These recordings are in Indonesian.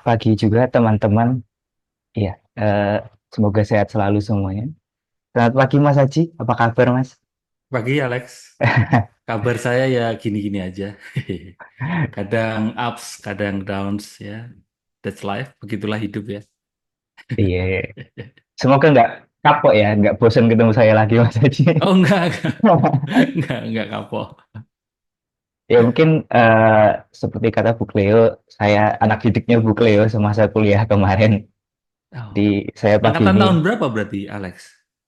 pagi juga teman-teman. Iya, semoga sehat selalu semuanya. Selamat pagi Mas Haji, apa kabar Mas? Pagi Alex, kabar saya ya gini-gini aja. Kadang ups, kadang downs ya. That's life, begitulah hidup ya. Iya, semoga nggak kapok ya, nggak bosan ketemu saya lagi Mas Haji. Oh enggak kapok. Ya mungkin seperti kata Bu Cleo, saya anak didiknya Bu Cleo semasa kuliah kemarin. Oh. Di saya pagi Angkatan ini, tahun berapa berarti Alex?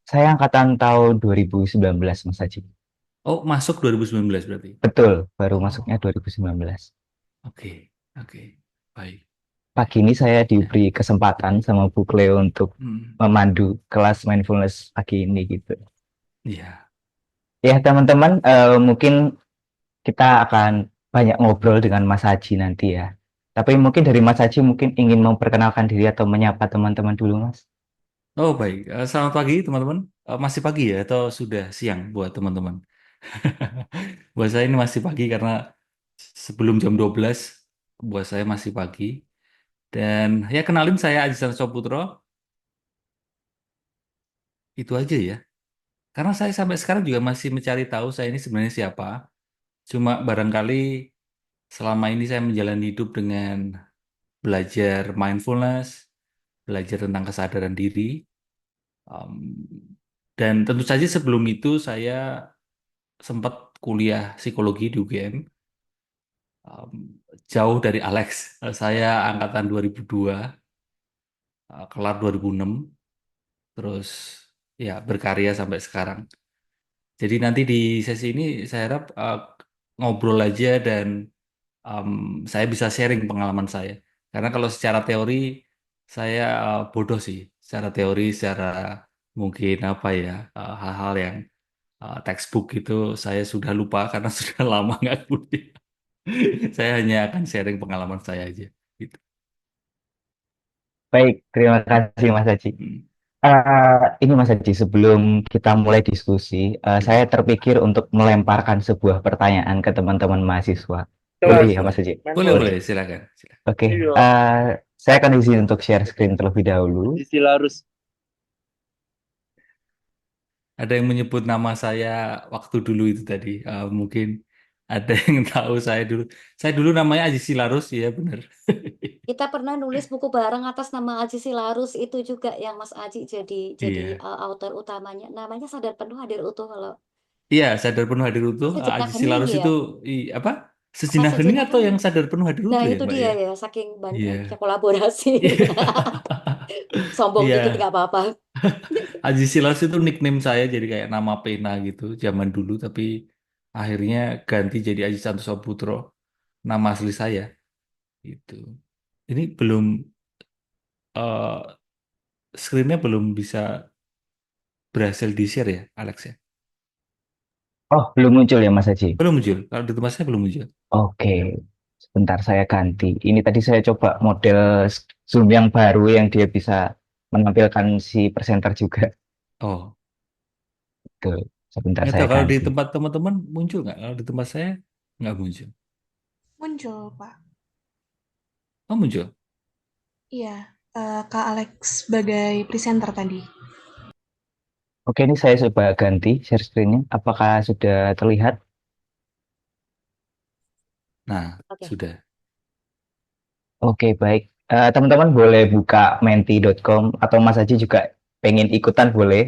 saya angkatan tahun 2019 Mas Haji. Oh masuk 2019 berarti. Betul, baru masuknya Oh 2019. oke oke baik. Pagi ini saya Ya. diberi kesempatan sama Bu Cleo untuk Hmm, memandu kelas mindfulness pagi ini gitu. ya. Ya teman-teman, mungkin kita akan banyak ngobrol dengan Mas Haji nanti ya. Tapi mungkin dari Mas Haji mungkin ingin memperkenalkan diri atau menyapa teman-teman dulu Mas. Oh baik. Selamat pagi teman-teman. Masih pagi ya atau sudah siang buat teman-teman? Buat saya ini masih pagi karena sebelum jam 12 buat saya masih pagi. Dan ya kenalin saya Aziz Soputro, itu aja ya. Karena saya sampai sekarang juga masih mencari tahu saya ini sebenarnya siapa. Cuma barangkali selama ini saya menjalani hidup dengan belajar mindfulness, belajar tentang kesadaran diri. Dan tentu saja sebelum itu saya sempat kuliah psikologi di UGM. Um, Jauh dari Alex. Saya angkatan 2002, kelar 2006. Terus ya berkarya sampai sekarang. Jadi nanti di sesi ini saya harap ngobrol aja dan um, saya bisa sharing pengalaman saya. Karena kalau secara teori saya bodoh sih. Secara teori, secara mungkin apa ya hal-hal yang textbook itu saya sudah lupa karena sudah lama nggak kuliah. Saya hanya akan sharing pengalaman saya aja. Gitu. Baik, terima kasih Mas Haji. Hmm. Ini Mas Haji, sebelum kita mulai diskusi, saya Ya, terpikir untuk melemparkan sebuah pertanyaan ke teman-teman mahasiswa. Boleh boleh, ya boleh. Mas Haji? Boleh, Boleh. boleh, silakan. Silakan. Oke, saya akan izin untuk share screen terlebih dahulu. Ada yang menyebut nama saya waktu dulu itu tadi. Mungkin ada yang tahu saya dulu. Saya dulu namanya Aji Silarus, ya benar. Kita pernah nulis buku bareng atas nama Aji Silarus itu juga yang Mas Aji jadi Iya. autor utamanya. Namanya Sadar Penuh Hadir Utuh kalau Iya, sadar penuh hadir utuh. Sejenak Aji Hening Silarus ya. itu apa? Apa Sejenak hening Sejenak atau yang Hening? sadar penuh hadir Nah, utuh ya, itu Mbak dia ya? ya, saking Iya. banyaknya kolaborasi. Iya. Sombong dikit Iya. nggak apa-apa. Aji Silarus itu nickname saya jadi kayak nama pena gitu zaman dulu tapi akhirnya ganti jadi Aji Santoso Putro, nama asli saya gitu. Ini belum screennya belum bisa berhasil di-share ya, Alex ya? Oh, belum muncul ya Mas Haji? Belum muncul. Kalau di tempat saya belum muncul. Oke, sebentar saya ganti. Ini tadi saya coba model Zoom yang baru yang dia bisa menampilkan si presenter juga. Oh, Tuh, sebentar nggak saya tahu kalau di ganti. tempat teman-teman muncul nggak? Kalau di tempat saya nggak muncul. Muncul, Pak. Oh, muncul. Iya, Kak Alex sebagai presenter tadi. Oke, ini saya coba ganti share screen-nya. Apakah sudah terlihat? Nah, Oke. sudah. Oke, baik. Teman-teman boleh buka menti.com atau Mas Haji juga pengen ikutan boleh.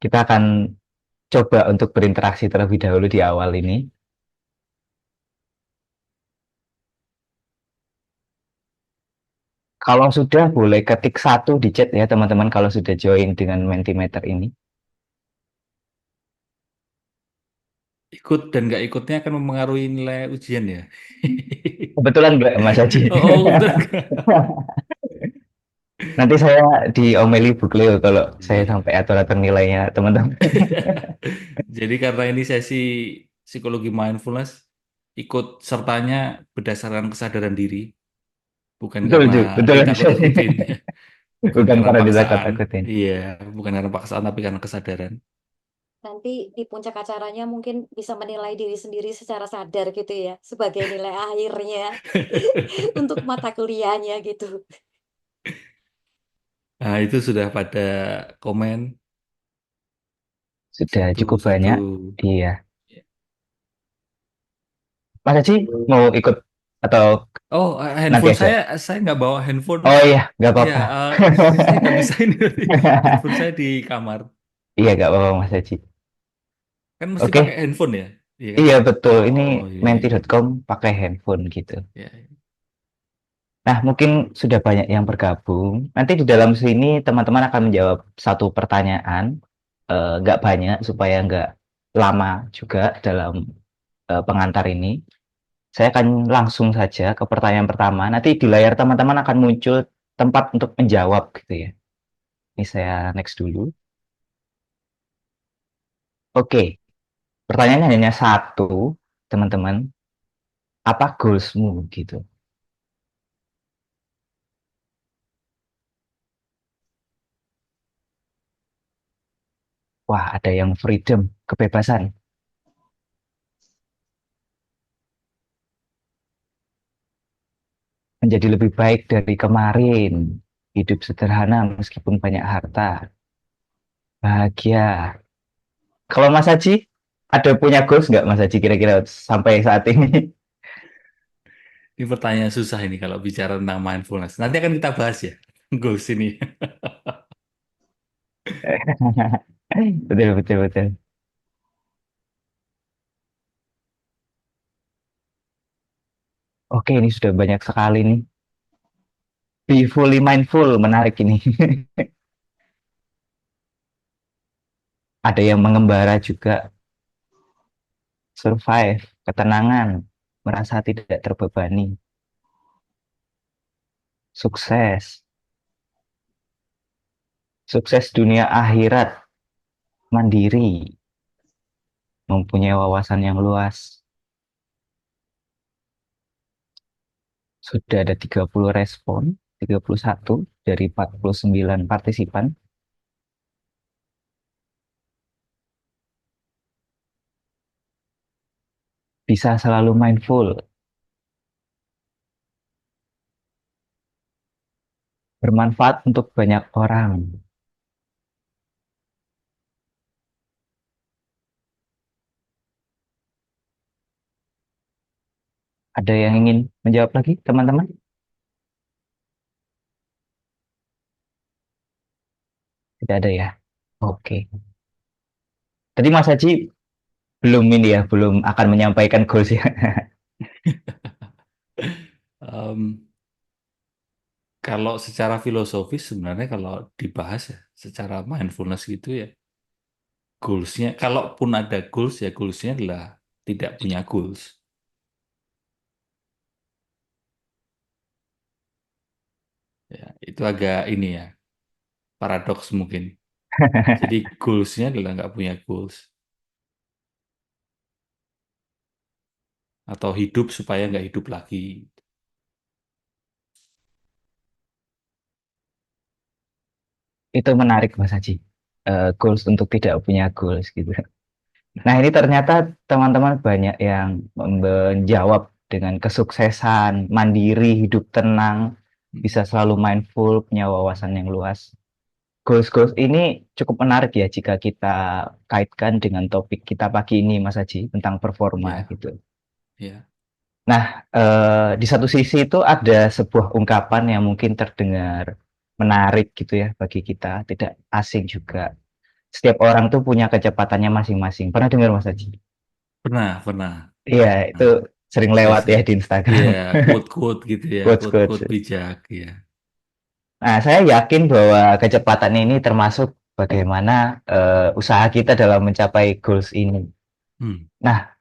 Kita akan coba untuk berinteraksi terlebih dahulu di awal ini. Kalau sudah boleh ketik satu di chat ya teman-teman kalau sudah join dengan Mentimeter ini. Ikut dan nggak ikutnya akan mempengaruhi nilai ujian ya. Kebetulan enggak Mas Haji. Oh, betul nggak? Nanti saya diomeli Bu Cleo kalau saya Iya. sampai atur-atur nilainya teman-teman. Jadi karena ini sesi psikologi mindfulness, ikut sertanya berdasarkan kesadaran diri, bukan Betul, karena betul. ditakut-takutin. Bukan Bukan karena karena paksaan. ditakut-takutin. Iya, bukan karena paksaan tapi karena kesadaran. Nanti di puncak acaranya mungkin bisa menilai diri sendiri secara sadar gitu ya, sebagai nilai akhirnya untuk mata kuliahnya gitu. Nah, itu sudah pada komen Sudah satu cukup satu. banyak. Iya. Mas Haji mau ikut atau Oh, nanti handphone aja? saya nggak bawa handphone. Oh iya, nggak Ya, apa-apa. jadi saya nggak bisa ini. Handphone saya di kamar. Iya, nggak apa-apa Mas Haji. Kan mesti pakai Oke, handphone ya, iya kan? iya betul. Ini Oh iya, iya, iya. menti.com pakai handphone gitu. Ya, Nah, mungkin sudah banyak yang bergabung. Nanti di dalam sini teman-teman akan menjawab satu pertanyaan, nggak banyak supaya nggak lama juga dalam pengantar ini. Saya akan langsung saja ke pertanyaan pertama. Nanti di layar teman-teman akan muncul tempat untuk menjawab gitu ya. Ini saya next dulu. Oke, pertanyaannya hanya satu, teman-teman. Apa goalsmu gitu? Wah, ada yang freedom, kebebasan. Menjadi lebih baik dari kemarin. Hidup sederhana meskipun banyak harta. Bahagia. Kalau Mas Haji, ada punya goals nggak Mas Haji kira-kira sampai saat ini? ini pertanyaan susah ini kalau bicara tentang mindfulness. Nanti akan kita bahas ya, goals ini. Betul, betul, betul. Oke, ini sudah banyak sekali nih. Be fully mindful, menarik ini. Ada yang mengembara juga, survive, ketenangan, merasa tidak terbebani, sukses, sukses dunia akhirat, mandiri, mempunyai wawasan yang luas. Sudah ada 30 respon, 31 dari 49 partisipan. Bisa selalu mindful, bermanfaat untuk banyak orang. Ada yang ingin menjawab lagi, teman-teman? Tidak ada ya? Oke. Tadi Mas Haji belum ini ya, belum akan menyampaikan goals ya. Em, kalau secara filosofis sebenarnya kalau dibahas ya, secara mindfulness gitu ya, goalsnya, kalaupun ada goals ya goalsnya adalah tidak punya goals. Ya, itu agak ini ya, paradoks mungkin. Jadi goalsnya adalah nggak punya goals. Atau hidup supaya nggak hidup lagi. Itu menarik Mas Haji. Goals untuk tidak punya goals gitu. Nah, ini ternyata teman-teman banyak yang menjawab dengan kesuksesan, mandiri, hidup tenang, bisa selalu mindful, punya wawasan yang luas. Goals-goals ini cukup menarik ya jika kita kaitkan dengan topik kita pagi ini, Mas Haji, tentang performa Ya, gitu. ya. Nah, di satu sisi itu ada sebuah ungkapan yang mungkin terdengar menarik gitu ya bagi kita, tidak asing juga. Setiap orang tuh punya kecepatannya masing-masing. Pernah dengar Mas Haji? Pernah. Iya, itu Nah, sering saya lewat ya di iya, Instagram. quote-quote gitu ya, Quotes-quotes. quote-quote bijak ya. Nah, saya yakin bahwa kecepatan ini termasuk bagaimana usaha kita dalam mencapai goals ini. Hmm. Nah,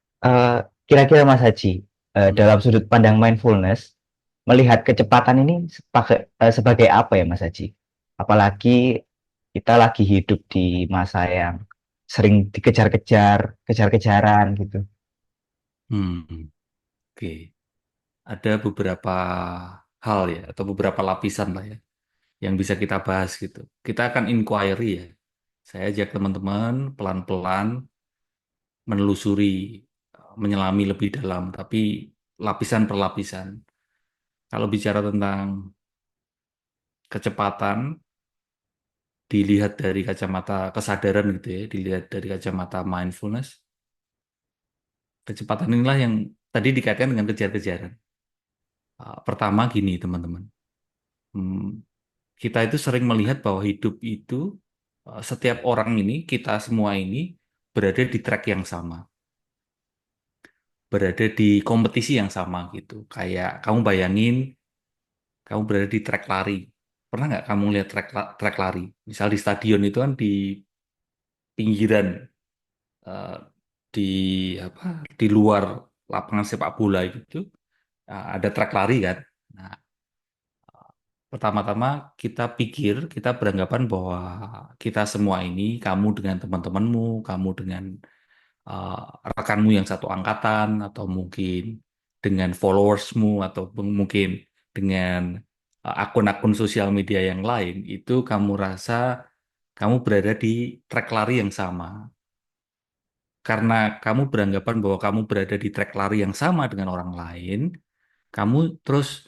kira-kira Mas Haji, Hmm. dalam sudut pandang mindfulness, melihat kecepatan ini sebagai apa ya Mas Haji? Apalagi kita lagi hidup di masa yang sering dikejar-kejar, kejar-kejaran gitu. Hmm. Oke. Ada beberapa hal ya, atau beberapa lapisan lah ya, yang bisa kita bahas gitu. Kita akan inquiry ya. Saya ajak teman-teman pelan-pelan menelusuri, menyelami lebih dalam, tapi lapisan per lapisan. Kalau bicara tentang kecepatan, dilihat dari kacamata kesadaran gitu ya, dilihat dari kacamata mindfulness, kecepatan inilah yang tadi dikaitkan dengan kejar-kejaran. Pertama gini teman-teman, Hmm, kita itu sering melihat bahwa hidup itu, setiap orang ini, kita semua ini berada di track yang sama, berada di kompetisi yang sama gitu. Kayak kamu bayangin, kamu berada di track lari. Pernah nggak kamu lihat track lari? Misal di stadion itu kan di pinggiran, eh, di apa, di luar lapangan sepak bola itu, ada track lari kan. Nah, pertama-tama kita pikir, kita beranggapan bahwa kita semua ini, kamu dengan teman-temanmu, kamu dengan uh, rekanmu yang satu angkatan, atau mungkin dengan followersmu, atau mungkin dengan akun-akun sosial media yang lain, itu kamu rasa kamu berada di track lari yang sama. Karena kamu beranggapan bahwa kamu berada di track lari yang sama dengan orang lain, kamu terus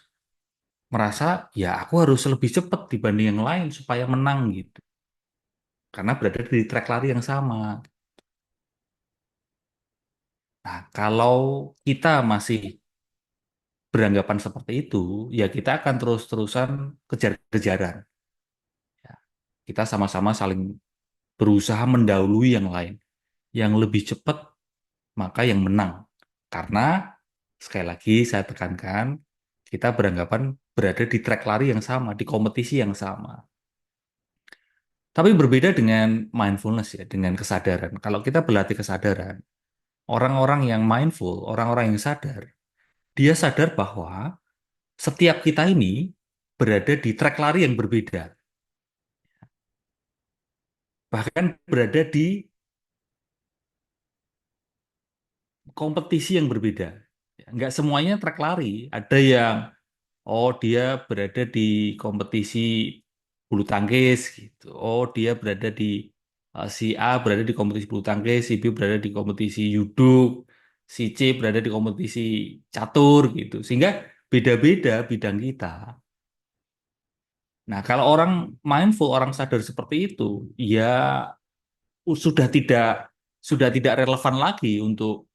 merasa, ya aku harus lebih cepat dibanding yang lain supaya menang gitu. Karena berada di track lari yang sama. Nah, kalau kita masih beranggapan seperti itu, ya kita akan terus-terusan kejar-kejaran. Ya, kita sama-sama saling berusaha mendahului yang lain. Yang lebih cepat, maka yang menang. Karena, sekali lagi saya tekankan, kita beranggapan berada di track lari yang sama, di kompetisi yang sama. Tapi berbeda dengan mindfulness ya, dengan kesadaran. Kalau kita berlatih kesadaran, orang-orang yang mindful, orang-orang yang sadar, dia sadar bahwa setiap kita ini berada di track lari yang berbeda. Bahkan berada di kompetisi yang berbeda. Nggak semuanya track lari. Ada yang, oh dia berada di kompetisi bulu tangkis gitu. Oh dia berada di, si A berada di kompetisi bulu tangkis, si B berada di kompetisi juduk, si C berada di kompetisi catur gitu. Sehingga beda-beda bidang kita. Nah, kalau orang mindful, orang sadar seperti itu, ya sudah tidak relevan lagi untuk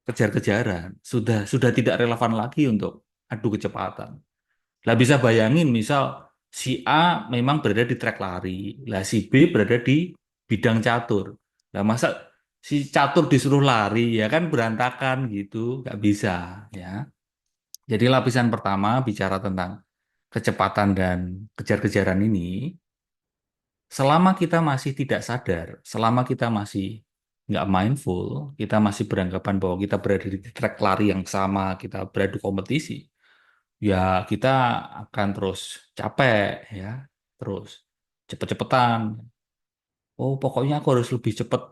kejar-kejaran, sudah tidak relevan lagi untuk adu kecepatan. Lah bisa bayangin, misal si A memang berada di trek lari, lah si B berada di bidang catur. Lah masa si catur disuruh lari, ya kan berantakan gitu, nggak bisa ya. Jadi lapisan pertama bicara tentang kecepatan dan kejar-kejaran ini, selama kita masih tidak sadar, selama kita masih nggak mindful, kita masih beranggapan bahwa kita berada di track lari yang sama, kita beradu kompetisi, ya kita akan terus capek ya, terus cepet-cepetan. Oh, pokoknya aku harus lebih cepat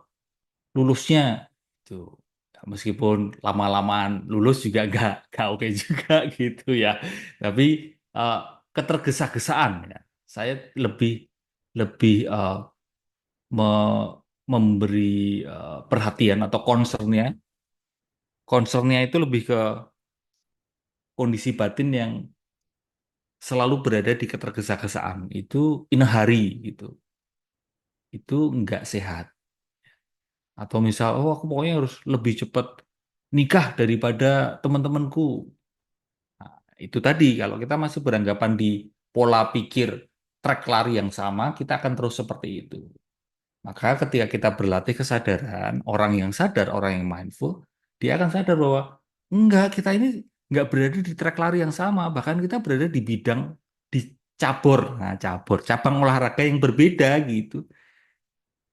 lulusnya. Itu meskipun lama-lamaan lulus juga nggak oke juga gitu ya. Tapi eh, ketergesa-gesaan ya. Saya lebih lebih me- memberi perhatian atau concernnya itu lebih ke kondisi batin yang selalu berada di ketergesa-gesaan itu in a hurry gitu, itu nggak sehat. Atau misal, oh aku pokoknya harus lebih cepat nikah daripada teman-temanku. Nah, itu tadi, kalau kita masih beranggapan di pola pikir track lari yang sama, kita akan terus seperti itu. Maka ketika kita berlatih kesadaran, orang yang sadar, orang yang mindful, dia akan sadar bahwa enggak, kita ini enggak berada di trek lari yang sama, bahkan kita berada di bidang, di cabang olahraga yang berbeda gitu.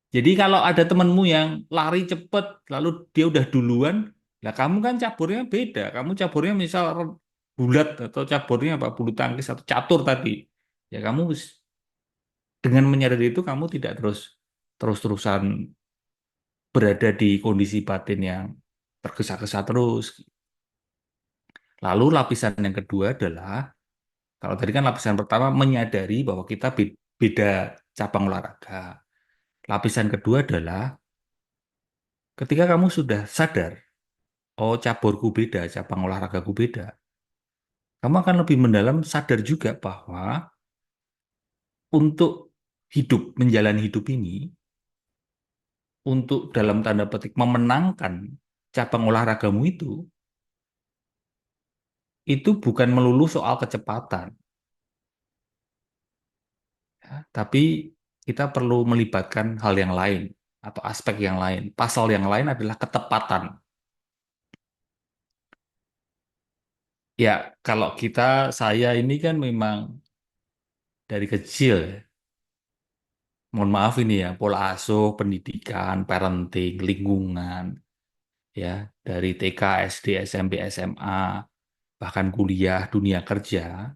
Jadi kalau ada temanmu yang lari cepet, lalu dia udah duluan, lah kamu kan caburnya beda. Kamu caburnya misal bulat, atau caburnya apa, bulu tangkis atau catur tadi. Ya kamu dengan menyadari itu, kamu tidak terus-terusan berada di kondisi batin yang tergesa-gesa terus. Lalu lapisan yang kedua adalah, kalau tadi kan lapisan pertama menyadari bahwa kita beda cabang olahraga. Lapisan kedua adalah ketika kamu sudah sadar, oh caburku beda, cabang olahragaku beda, kamu akan lebih mendalam sadar juga bahwa untuk hidup, menjalani hidup ini, untuk dalam tanda petik memenangkan cabang olahragamu itu bukan melulu soal kecepatan, ya, tapi kita perlu melibatkan hal yang lain atau aspek yang lain. Pasal yang lain adalah ketepatan. Ya, kalau saya ini kan memang dari kecil, ya, mohon maaf ini ya, pola asuh, pendidikan, parenting, lingkungan, ya, dari TK, SD, SMP, SMA, bahkan kuliah, dunia kerja,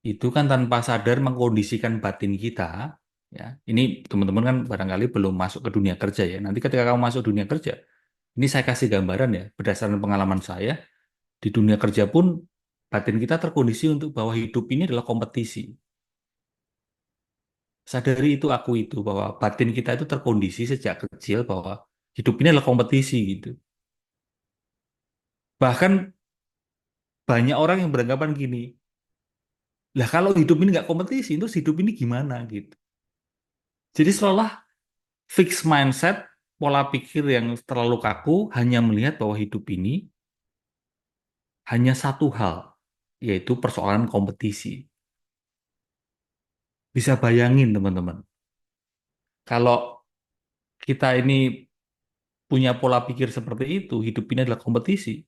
itu kan tanpa sadar mengkondisikan batin kita, ya. Ini teman-teman kan barangkali belum masuk ke dunia kerja ya. Nanti ketika kamu masuk dunia kerja, ini saya kasih gambaran ya, berdasarkan pengalaman saya, di dunia kerja pun batin kita terkondisi untuk bahwa hidup ini adalah kompetisi. Sadari itu, aku itu, bahwa batin kita itu terkondisi sejak kecil bahwa hidup ini adalah kompetisi gitu. Bahkan banyak orang yang beranggapan gini, lah kalau hidup ini nggak kompetisi, terus hidup ini gimana gitu. Jadi seolah fix mindset, pola pikir yang terlalu kaku hanya melihat bahwa hidup ini hanya satu hal, yaitu persoalan kompetisi. Bisa bayangin teman-teman, kalau kita ini punya pola pikir seperti itu, hidup ini adalah kompetisi.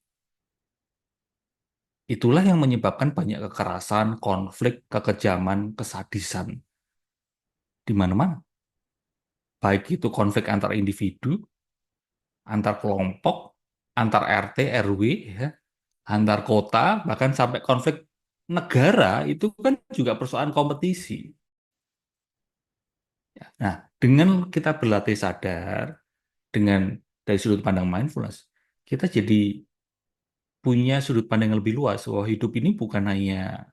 Itulah yang menyebabkan banyak kekerasan, konflik, kekejaman, kesadisan di mana-mana. Baik itu konflik antar individu, antar kelompok, antar RT, RW, ya, antar kota, bahkan sampai konflik negara itu kan juga persoalan kompetisi. Nah, dengan kita berlatih sadar, dengan dari sudut pandang mindfulness, kita jadi punya sudut pandang yang lebih luas bahwa hidup ini bukan hanya,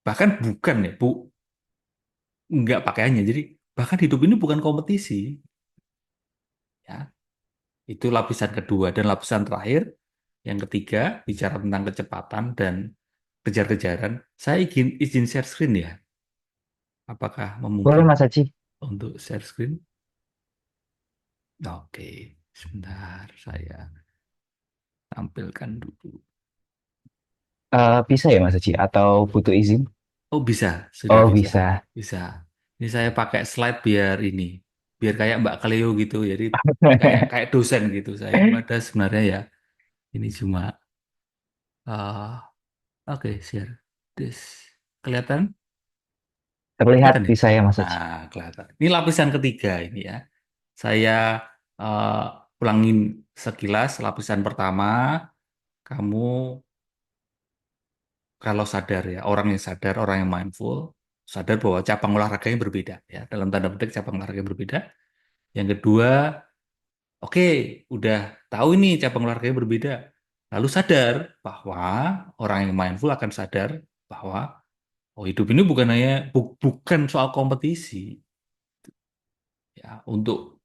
bahkan bukan ya, nggak pakai hanya, jadi bahkan hidup ini bukan kompetisi, ya. Itu lapisan kedua. Dan lapisan terakhir, yang ketiga, bicara tentang kecepatan dan kejar-kejaran. Saya izin share screen ya. Apakah Boleh Mas memungkinkan Haji? untuk share screen? Oke, sebentar saya tampilkan dulu. Bisa ya Mas Haji? Atau butuh izin? Oh bisa, sudah Oh bisa, bisa. bisa. Ini saya pakai slide biar kayak Mbak Cleo gitu. Jadi kayak kayak dosen gitu saya. Padahal sebenarnya ya ini cuma oke, share this. Kelihatan? Terlihat Kelihatan ya? di saya Mas Haji. Nah, kelihatan. Ini lapisan ketiga ini ya. Saya ulangin sekilas. Lapisan pertama, kamu kalau sadar ya, orang yang sadar, orang yang mindful, sadar bahwa cabang olahraganya berbeda ya. Dalam tanda petik cabang olahraga yang berbeda. Yang kedua, oke, udah tahu ini cabang olahraganya berbeda. Lalu sadar bahwa orang yang mindful akan sadar bahwa oh, hidup ini bukan hanya bukan soal kompetisi, ya. Untuk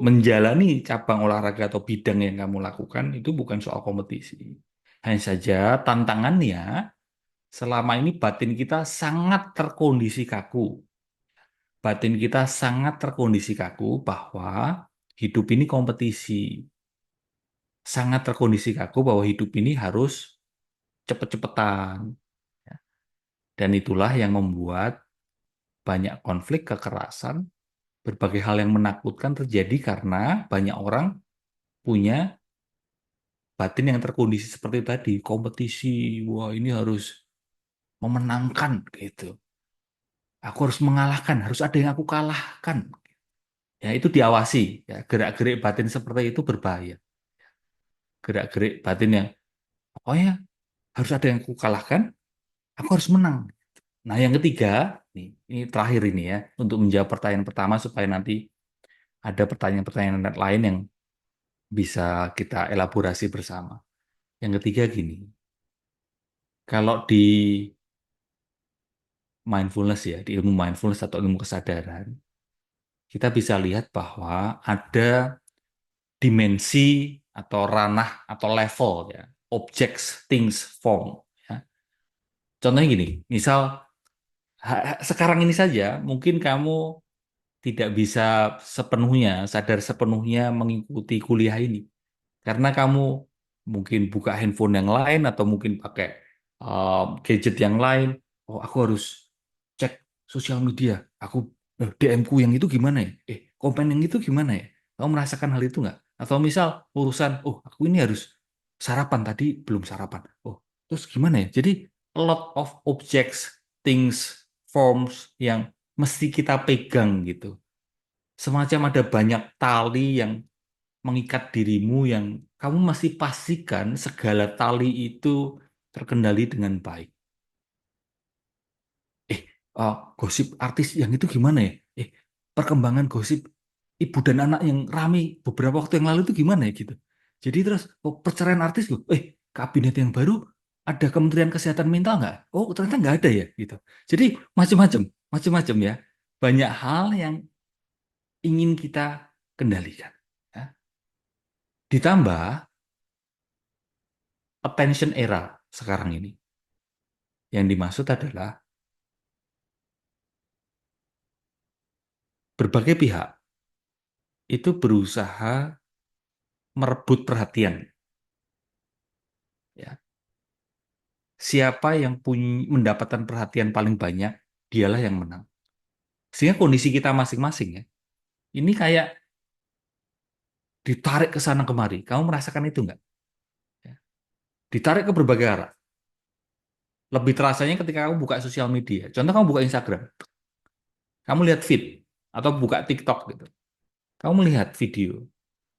menjalani cabang olahraga atau bidang yang kamu lakukan itu bukan soal kompetisi. Hanya saja tantangannya selama ini batin kita sangat terkondisi kaku. Batin kita sangat terkondisi kaku bahwa hidup ini kompetisi. Sangat terkondisi kaku bahwa hidup ini harus cepet-cepetan. Ya. Dan itulah yang membuat banyak konflik, kekerasan, berbagai hal yang menakutkan terjadi karena banyak orang punya batin yang terkondisi seperti tadi, kompetisi, wah ini harus memenangkan gitu. Aku harus mengalahkan, harus ada yang aku kalahkan. Ya itu diawasi, ya gerak-gerik batin seperti itu berbahaya. Gerak-gerik batin yang pokoknya harus ada yang aku kalahkan, aku harus menang. Nah, yang ketiga, ini terakhir ini ya, untuk menjawab pertanyaan pertama supaya nanti ada pertanyaan-pertanyaan lain yang bisa kita elaborasi bersama. Yang ketiga gini, kalau di mindfulness ya, di ilmu mindfulness atau ilmu kesadaran, kita bisa lihat bahwa ada dimensi atau ranah atau level ya, objects, things, form. Ya. Contohnya gini, misal sekarang ini saja mungkin kamu tidak bisa sepenuhnya, sadar sepenuhnya mengikuti kuliah ini. Karena kamu mungkin buka handphone yang lain atau mungkin pakai gadget yang lain. Oh, aku harus cek sosial media. Aku DM-ku yang itu gimana ya? Komen yang itu gimana ya? Kamu merasakan hal itu nggak? Atau misal urusan, oh aku ini harus sarapan tadi belum sarapan. Oh, terus gimana ya? Jadi a lot of objects, things, forms yang mesti kita pegang gitu. Semacam ada banyak tali yang mengikat dirimu yang kamu masih pastikan segala tali itu terkendali dengan baik. Eh, gosip artis yang itu gimana ya? Perkembangan gosip ibu dan anak yang ramai beberapa waktu yang lalu itu gimana ya gitu. Jadi terus, perceraian artis loh. Kabinet yang baru ada Kementerian Kesehatan Mental nggak? Oh, ternyata nggak ada ya gitu. Jadi macam-macam ya. Banyak hal yang ingin kita kendalikan. Ya. Ditambah attention era sekarang ini. Yang dimaksud adalah berbagai pihak itu berusaha merebut perhatian. Ya. Siapa yang mendapatkan perhatian paling banyak, dialah yang menang. Sehingga kondisi kita masing-masing ya, ini kayak ditarik ke sana kemari. Kamu merasakan itu nggak? Ya. Ditarik ke berbagai arah. Lebih terasanya ketika kamu buka sosial media. Contoh kamu buka Instagram, kamu lihat feed atau buka TikTok gitu. Kamu melihat video.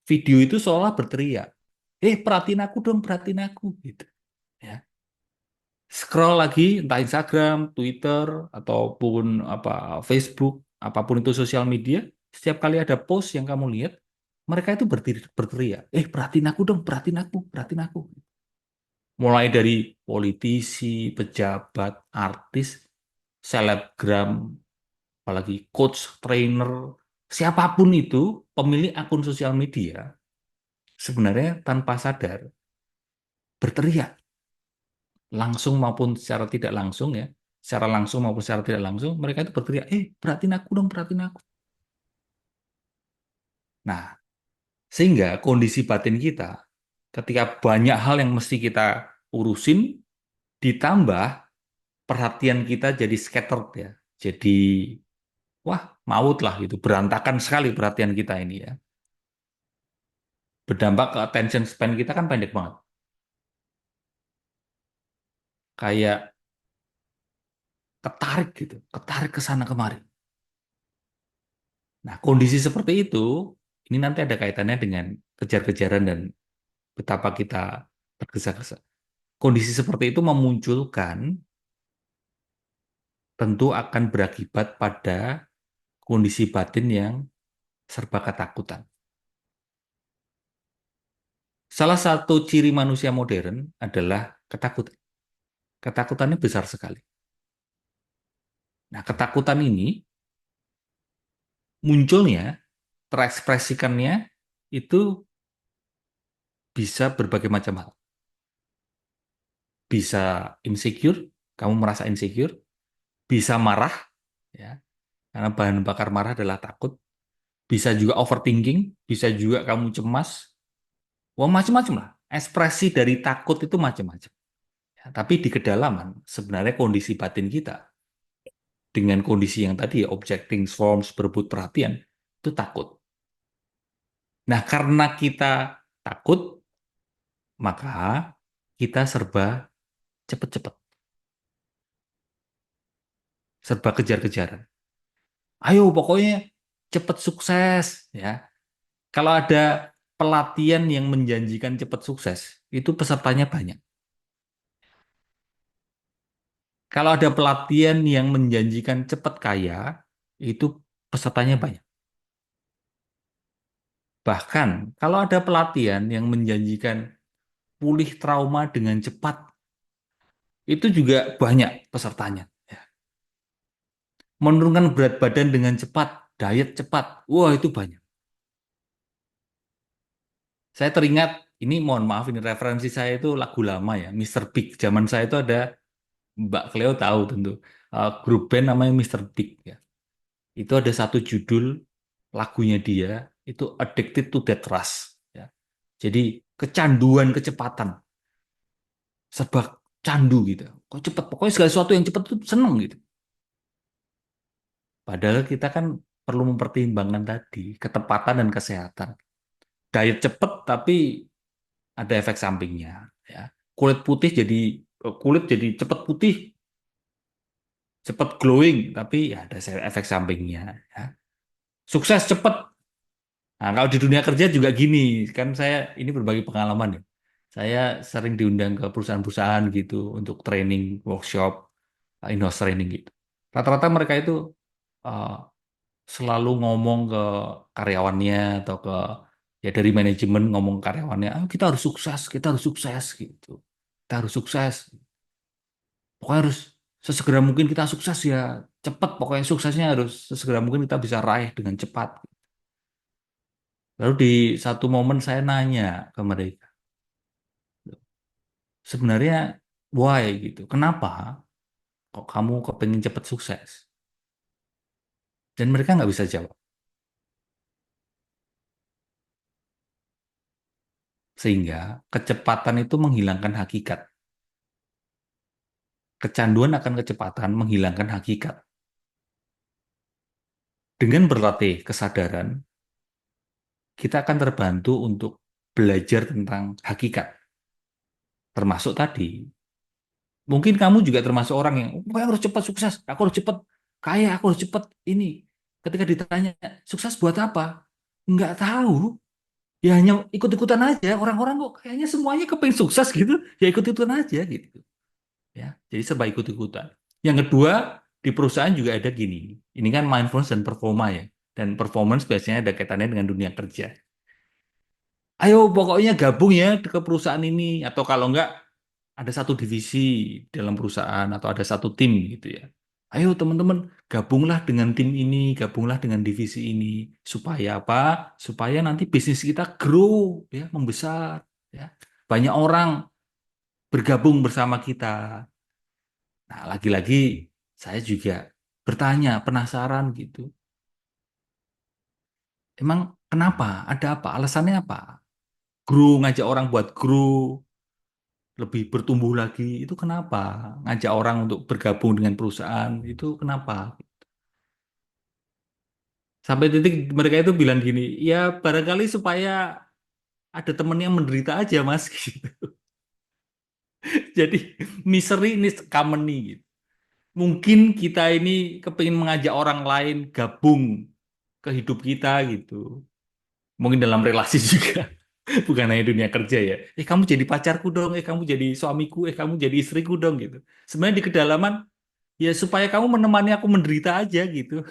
Video itu seolah berteriak, perhatiin aku dong, perhatiin aku gitu. Ya. Scroll lagi entah Instagram, Twitter ataupun Facebook, apapun itu sosial media, setiap kali ada post yang kamu lihat, mereka itu berteriak, perhatiin aku dong, perhatiin aku, perhatiin aku. Mulai dari politisi, pejabat, artis, selebgram, apalagi coach, trainer, siapapun itu pemilik akun sosial media sebenarnya tanpa sadar berteriak langsung maupun secara tidak langsung ya, secara langsung maupun secara tidak langsung, mereka itu berteriak, perhatiin aku dong, perhatiin aku. Nah, sehingga kondisi batin kita, ketika banyak hal yang mesti kita urusin, ditambah perhatian kita jadi scattered ya, jadi wah maut lah gitu, berantakan sekali perhatian kita ini ya. Berdampak ke attention span kita kan pendek banget. Kayak ketarik gitu, ketarik ke sana kemari. Nah, kondisi seperti itu, ini nanti ada kaitannya dengan kejar-kejaran dan betapa kita tergesa-gesa. Kondisi seperti itu memunculkan, tentu akan berakibat pada kondisi batin yang serba ketakutan. Salah satu ciri manusia modern adalah ketakutan. Ketakutannya besar sekali. Nah, ketakutan ini munculnya, terekspresikannya, itu bisa berbagai macam hal. Bisa insecure, kamu merasa insecure, bisa marah, ya, karena bahan bakar marah adalah takut, bisa juga overthinking, bisa juga kamu cemas, wah macam-macam lah. Ekspresi dari takut itu macam-macam. Ya, tapi di kedalaman sebenarnya kondisi batin kita dengan kondisi yang tadi ya, objecting forms berebut perhatian itu takut. Nah, karena kita takut, maka kita serba cepet-cepet, serba kejar-kejaran. Ayo pokoknya cepet sukses ya. Kalau ada pelatihan yang menjanjikan cepat sukses, itu pesertanya banyak. Kalau ada pelatihan yang menjanjikan cepat kaya, itu pesertanya banyak. Bahkan kalau ada pelatihan yang menjanjikan pulih trauma dengan cepat, itu juga banyak pesertanya. Ya. Menurunkan berat badan dengan cepat, diet cepat. Wah, itu banyak. Saya teringat, ini mohon maaf, ini referensi saya itu lagu lama ya, Mr. Big. Zaman saya itu ada, Mbak Cleo tahu tentu, grup band namanya Mr. Big ya. Itu ada satu judul lagunya dia, itu Addicted to That Rush. Ya. Jadi kecanduan kecepatan, serba candu gitu. Kok cepet, pokoknya segala sesuatu yang cepet itu seneng gitu. Padahal kita kan perlu mempertimbangkan tadi ketepatan dan kesehatan. Diet cepet tapi ada efek sampingnya. Ya. Kulit putih jadi kulit jadi cepet putih, cepet glowing, tapi ya ada efek sampingnya. Ya. Sukses cepet. Nah, kalau di dunia kerja juga gini, kan saya ini berbagi pengalaman ya. Saya sering diundang ke perusahaan-perusahaan gitu untuk training, workshop, in-house training gitu. Rata-rata mereka itu uh, selalu ngomong ke karyawannya atau ke ya dari manajemen ngomong ke karyawannya, "Ah, kita harus sukses gitu. Kita harus sukses. Pokoknya harus sesegera mungkin kita sukses ya, cepat. Pokoknya suksesnya harus sesegera mungkin kita bisa raih dengan cepat." Lalu di satu momen saya nanya ke mereka, sebenarnya why gitu? Kenapa kok kamu kepengen cepat sukses? Dan mereka nggak bisa jawab. Sehingga kecepatan itu menghilangkan hakikat. Kecanduan akan kecepatan menghilangkan hakikat. Dengan berlatih kesadaran, kita akan terbantu untuk belajar tentang hakikat. Termasuk tadi, mungkin kamu juga termasuk orang yang, "Oh, aku harus cepat sukses, aku harus cepat kaya, aku harus cepat ini." Ketika ditanya, sukses buat apa? Nggak tahu. Ya hanya ikut-ikutan aja. Orang-orang kok kayaknya semuanya kepengen sukses gitu, ya ikut-ikutan aja gitu. Ya, jadi serba ikut-ikutan. Yang kedua, di perusahaan juga ada gini. Ini kan mindfulness dan performa ya. Dan performance biasanya ada kaitannya dengan dunia kerja. Ayo pokoknya gabung ya ke perusahaan ini. Atau kalau enggak, ada satu divisi dalam perusahaan atau ada satu tim gitu ya. Ayo teman-teman, gabunglah dengan tim ini, gabunglah dengan divisi ini. Supaya apa? Supaya nanti bisnis kita grow, ya, membesar. Ya. Banyak orang bergabung bersama kita. Nah, lagi-lagi saya juga bertanya, penasaran gitu. Emang kenapa? Ada apa? Alasannya apa? Grow, ngajak orang buat grow, lebih bertumbuh lagi, itu kenapa? Ngajak orang untuk bergabung dengan perusahaan, itu kenapa? Sampai titik mereka itu bilang gini, ya barangkali supaya ada temen yang menderita aja, Mas. Gitu. Jadi misery ini company gitu. Mungkin kita ini kepingin mengajak orang lain gabung ke hidup kita gitu. Mungkin dalam relasi juga. Bukan hanya dunia kerja ya. Kamu jadi pacarku dong, kamu jadi suamiku, kamu jadi istriku dong gitu. Sebenarnya di kedalaman ya supaya kamu menemani aku menderita aja gitu.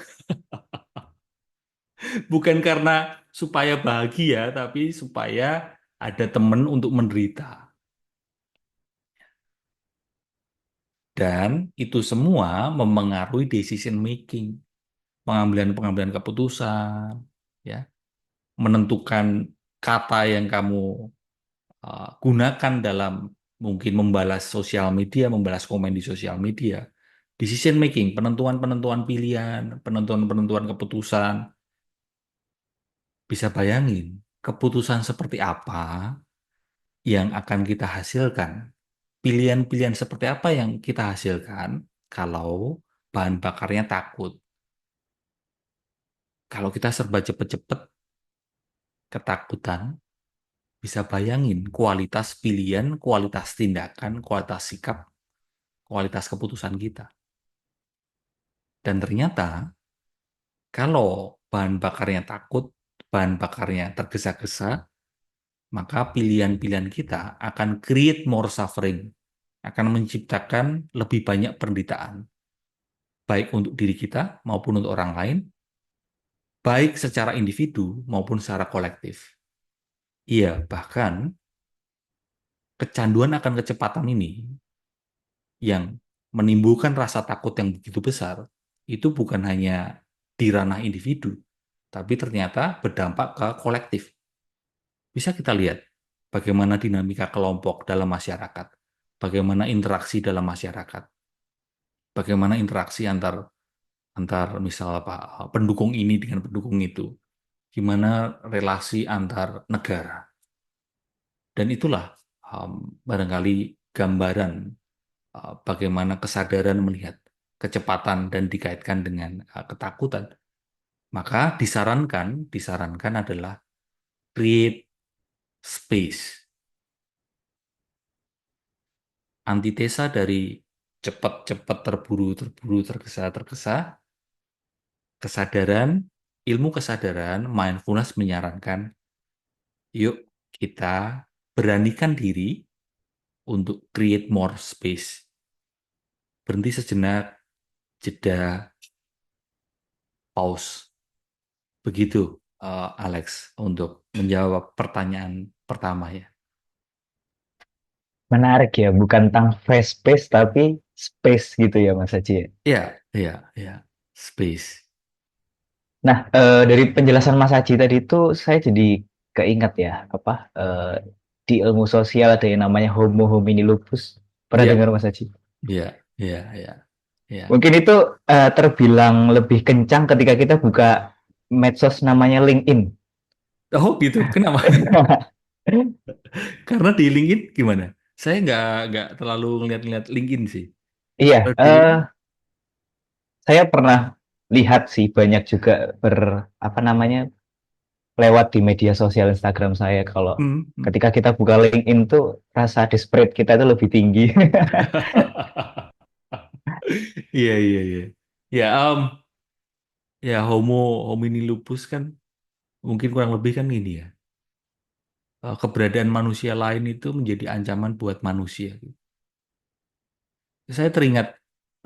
Bukan karena supaya bahagia, tapi supaya ada temen untuk menderita. Dan itu semua memengaruhi decision making, pengambilan-pengambilan keputusan, ya, menentukan kata yang kamu gunakan dalam mungkin membalas sosial media, membalas komen di sosial media. Decision making, penentuan-penentuan pilihan, penentuan-penentuan keputusan. Bisa bayangin keputusan seperti apa yang akan kita hasilkan. Pilihan-pilihan seperti apa yang kita hasilkan kalau bahan bakarnya takut. Kalau kita serba cepet-cepet, ketakutan, bisa bayangin kualitas pilihan, kualitas tindakan, kualitas sikap, kualitas keputusan kita. Dan ternyata kalau bahan bakarnya takut, bahan bakarnya tergesa-gesa, maka pilihan-pilihan kita akan create more suffering, akan menciptakan lebih banyak penderitaan, baik untuk diri kita maupun untuk orang lain, baik secara individu maupun secara kolektif. Iya, bahkan kecanduan akan kecepatan ini yang menimbulkan rasa takut yang begitu besar, itu bukan hanya di ranah individu, tapi ternyata berdampak ke kolektif. Bisa kita lihat bagaimana dinamika kelompok dalam masyarakat, bagaimana interaksi dalam masyarakat, bagaimana interaksi antar antar misal apa pendukung ini dengan pendukung itu, gimana relasi antar negara. Dan itulah barangkali gambaran bagaimana kesadaran melihat kecepatan dan dikaitkan dengan ketakutan. Maka disarankan adalah create space. Antitesa dari cepat-cepat terburu tergesa kesadaran, ilmu kesadaran, mindfulness menyarankan, yuk kita beranikan diri untuk create more space. Berhenti sejenak, jeda, pause. Begitu, Alex, untuk menjawab pertanyaan pertama ya. Menarik ya, bukan tentang fresh space tapi space gitu ya Mas Haji. Ya, space. Nah, dari penjelasan Mas Haji tadi itu saya jadi keingat ya, di ilmu sosial ada yang namanya Homo homini lupus. Pernah Ya, dengar Mas Haji? ya. Mungkin itu terbilang lebih kencang ketika kita buka medsos namanya LinkedIn. Oh gitu, kenapa? Karena di LinkedIn gimana? Saya nggak terlalu ngeliat-ngeliat LinkedIn sih. Iya, Kalau di LinkedIn, saya pernah lihat sih banyak juga apa namanya lewat di media sosial Instagram saya kalau hmm. ketika kita buka LinkedIn tuh rasa desperate kita itu lebih tinggi. Iya. Ya, ya Homo homini lupus kan mungkin kurang lebih kan ini ya. Keberadaan manusia lain itu menjadi ancaman buat manusia. Saya teringat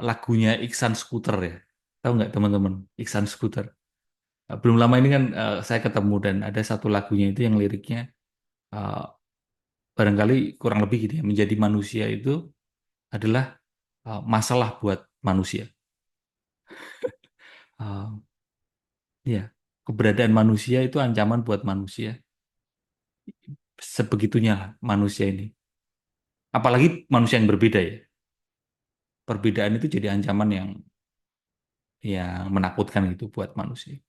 lagunya Iksan Scooter ya. Tahu nggak teman-teman? Iksan Scooter. Belum lama ini kan saya ketemu dan ada satu lagunya itu yang liriknya eh, barangkali kurang lebih gitu ya. Menjadi manusia itu adalah masalah buat manusia. Eh, ya, keberadaan manusia itu ancaman buat manusia. Sebegitunya lah manusia ini. Apalagi manusia yang berbeda ya. Perbedaan itu jadi ancaman yang menakutkan gitu buat manusia.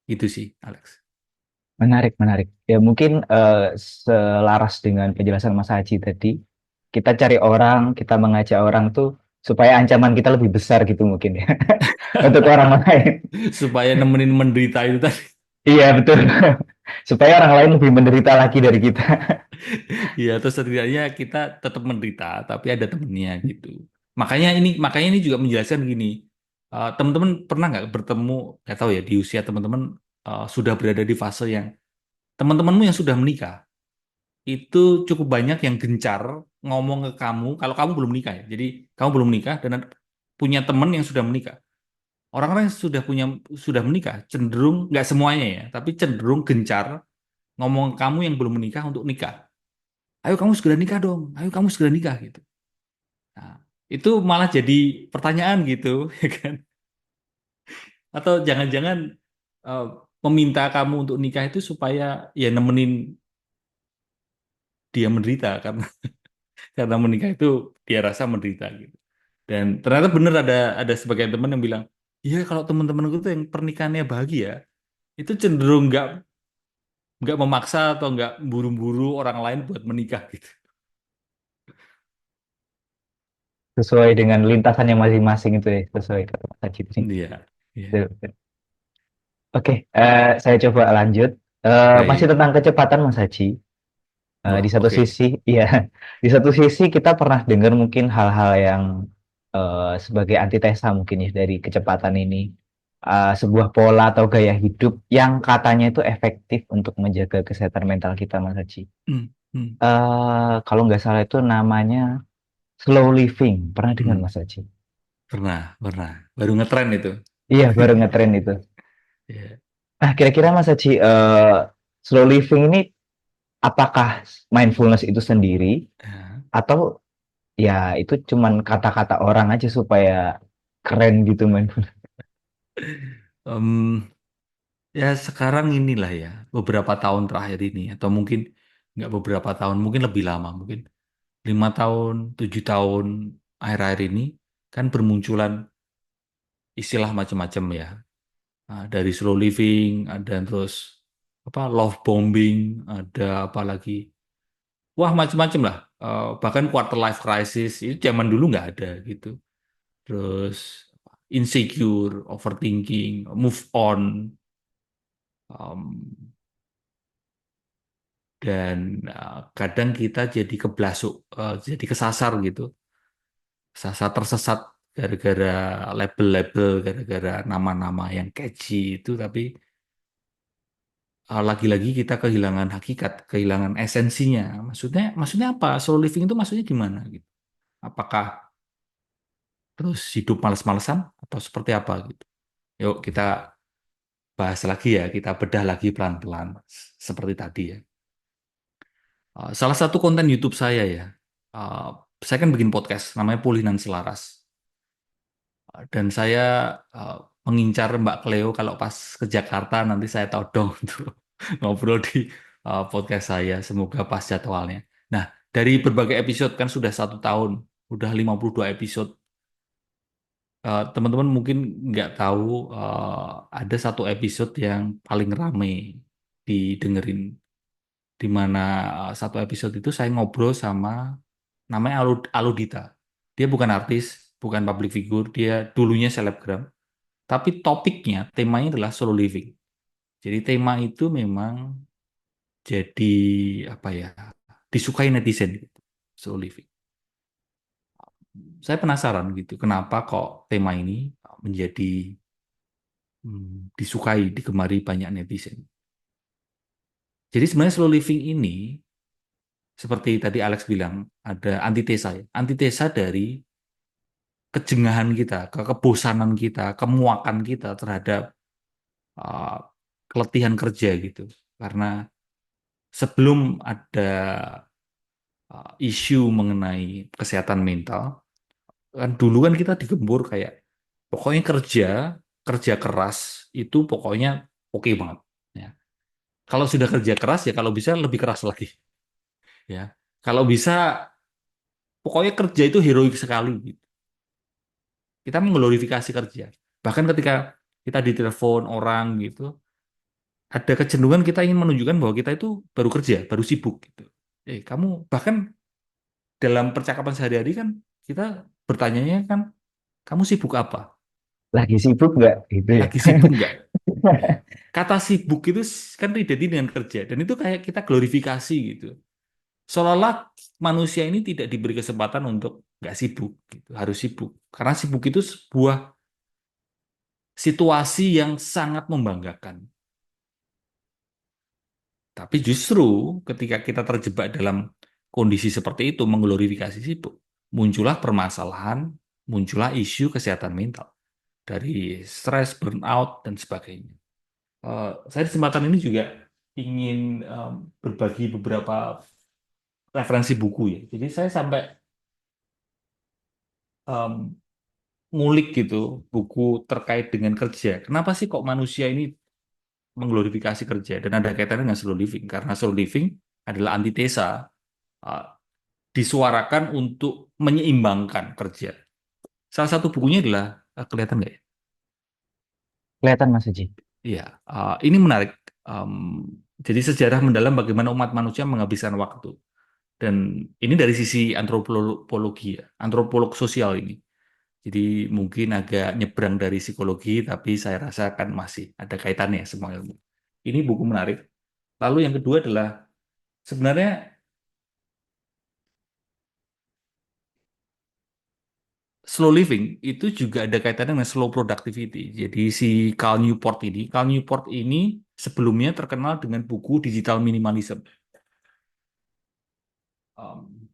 Itu sih, Alex. Menarik, menarik. Ya mungkin selaras dengan penjelasan Mas Haji tadi, kita cari orang, kita mengajak orang tuh supaya ancaman kita lebih besar gitu mungkin ya untuk orang lain. Supaya nemenin menderita itu tadi. Iya betul. Supaya orang lain lebih menderita lagi dari kita. Ya, terus setidaknya kita tetap menderita, tapi ada temennya gitu. Makanya ini juga menjelaskan gini. Teman-teman pernah nggak bertemu, nggak tahu ya, di usia teman-teman sudah berada di fase yang teman-temanmu yang sudah menikah itu cukup banyak yang gencar ngomong ke kamu kalau kamu belum menikah ya. Jadi kamu belum menikah dan punya teman yang sudah menikah. Orang-orang yang sudah menikah cenderung nggak semuanya ya, tapi cenderung gencar ngomong ke kamu yang belum menikah untuk nikah. Ayo kamu segera nikah dong, ayo kamu segera nikah gitu. Nah, itu malah jadi pertanyaan gitu, ya kan? Atau jangan-jangan eh, meminta kamu untuk nikah itu supaya ya nemenin dia menderita karena karena menikah itu dia rasa menderita gitu. Dan ternyata benar ada sebagian teman yang bilang, iya kalau teman-temanku tuh yang pernikahannya bahagia itu cenderung nggak memaksa atau nggak buru-buru orang lain buat menikah gitu. Sesuai dengan lintasannya masing-masing itu ya, sesuai kata Mas Haji tadi. Iya, iya. Betul, betul. Oke, saya coba lanjut. Masih Baik. tentang kecepatan Mas Haji. Di Wah, satu oke. sisi, ya, di satu sisi kita pernah dengar mungkin hal-hal yang sebagai antitesa mungkin ya dari kecepatan ini. Sebuah pola atau gaya hidup yang katanya itu efektif untuk menjaga kesehatan mental kita, Mas Haji. Hmm, hmm, Kalau nggak salah itu namanya slow living. Pernah dengar hmm. Mas Haji? Pernah. Baru ngetren itu. Iya, baru ngetren itu. Iya. Nah, kira-kira Mas Haji, slow living ini apakah mindfulness itu sendiri Ya. atau ya itu cuman kata-kata orang aja supaya keren gitu mindfulness? Em, ya sekarang inilah ya, beberapa tahun terakhir ini, atau mungkin nggak beberapa tahun, mungkin lebih lama, mungkin 5 tahun, 7 tahun akhir-akhir ini, kan bermunculan istilah macam-macam ya. Dari slow living, ada terus apa love bombing, ada apa lagi, wah macam-macam lah. Bahkan quarter life crisis itu zaman dulu nggak ada gitu. Terus insecure, overthinking, move on, um, dan kadang kita jadi keblasuk, jadi kesasar gitu, sasar tersesat gara-gara label-label, gara-gara nama-nama yang catchy itu, tapi lagi-lagi kita kehilangan hakikat, kehilangan esensinya. Maksudnya apa? Slow living itu maksudnya gimana gitu? Apakah terus hidup males-malesan atau seperti apa gitu? Yuk kita bahas lagi ya, kita bedah lagi pelan-pelan seperti tadi ya. Salah satu konten YouTube saya ya, uh, saya kan bikin podcast namanya Pulinan Selaras. Dan saya uh, mengincar Mbak Cleo kalau pas ke Jakarta nanti saya todong untuk ngobrol di podcast saya. Semoga pas jadwalnya. Nah, dari berbagai episode kan sudah 1 tahun, udah 52 episode. Teman-teman mungkin nggak tahu, ada satu episode yang paling rame didengerin, di mana satu episode itu saya ngobrol sama namanya Aludita. Dia bukan artis, bukan public figure, dia dulunya selebgram. Tapi topiknya, temanya adalah solo living. Jadi tema itu memang jadi apa ya, disukai netizen gitu, solo living. Saya penasaran gitu, kenapa kok tema ini menjadi disukai, digemari banyak netizen. Jadi sebenarnya slow living ini, seperti tadi Alex bilang, ada antitesa ya. Antitesa dari kejengahan kita, kebosanan kita, kemuakan kita terhadap uh, keletihan kerja gitu. Karena sebelum ada isu mengenai kesehatan mental, kan dulu kan kita digembur kayak pokoknya kerja, kerja keras itu pokoknya oke banget. Ya. Kalau sudah kerja keras ya kalau bisa lebih keras lagi. Ya, kalau bisa pokoknya kerja itu heroik sekali. Gitu. Kita mengglorifikasi kerja. Bahkan ketika kita ditelepon orang gitu, ada kecenderungan kita ingin menunjukkan bahwa kita itu baru kerja, baru sibuk gitu. Kamu bahkan dalam percakapan sehari-hari kan kita bertanyanya kan, kamu sibuk apa? Lagi sibuk nggak gitu ya? Lagi sibuk nggak? Ya. Kata sibuk itu kan identik dengan kerja dan itu kayak kita glorifikasi gitu. Seolah-olah manusia ini tidak diberi kesempatan untuk nggak sibuk, gitu. Harus sibuk. Karena sibuk itu sebuah situasi yang sangat membanggakan. Tapi justru ketika kita terjebak dalam kondisi seperti itu, mengglorifikasi sibuk, muncullah permasalahan, muncullah isu kesehatan mental dari stres, burnout, dan sebagainya. Saya di kesempatan ini juga ingin berbagi beberapa referensi buku ya. Jadi saya sampai em, ngulik gitu buku terkait dengan kerja. Kenapa sih kok manusia ini mengglorifikasi kerja dan ada kaitannya dengan slow living? Karena slow living adalah antitesa, uh, disuarakan untuk menyeimbangkan kerja. Salah satu bukunya adalah kelihatan nggak ya? Kelihatan Mas Haji. Iya, ini menarik. Em, jadi sejarah mendalam bagaimana umat manusia menghabiskan waktu. Dan ini dari sisi antropologi ya, antropolog sosial ini. Jadi mungkin agak nyebrang dari psikologi, tapi saya rasa kan masih ada kaitannya semua ilmu. Ini buku menarik. Lalu yang kedua adalah sebenarnya slow living itu juga ada kaitannya dengan slow productivity. Jadi si Cal Newport ini sebelumnya terkenal dengan buku Digital Minimalism. Um,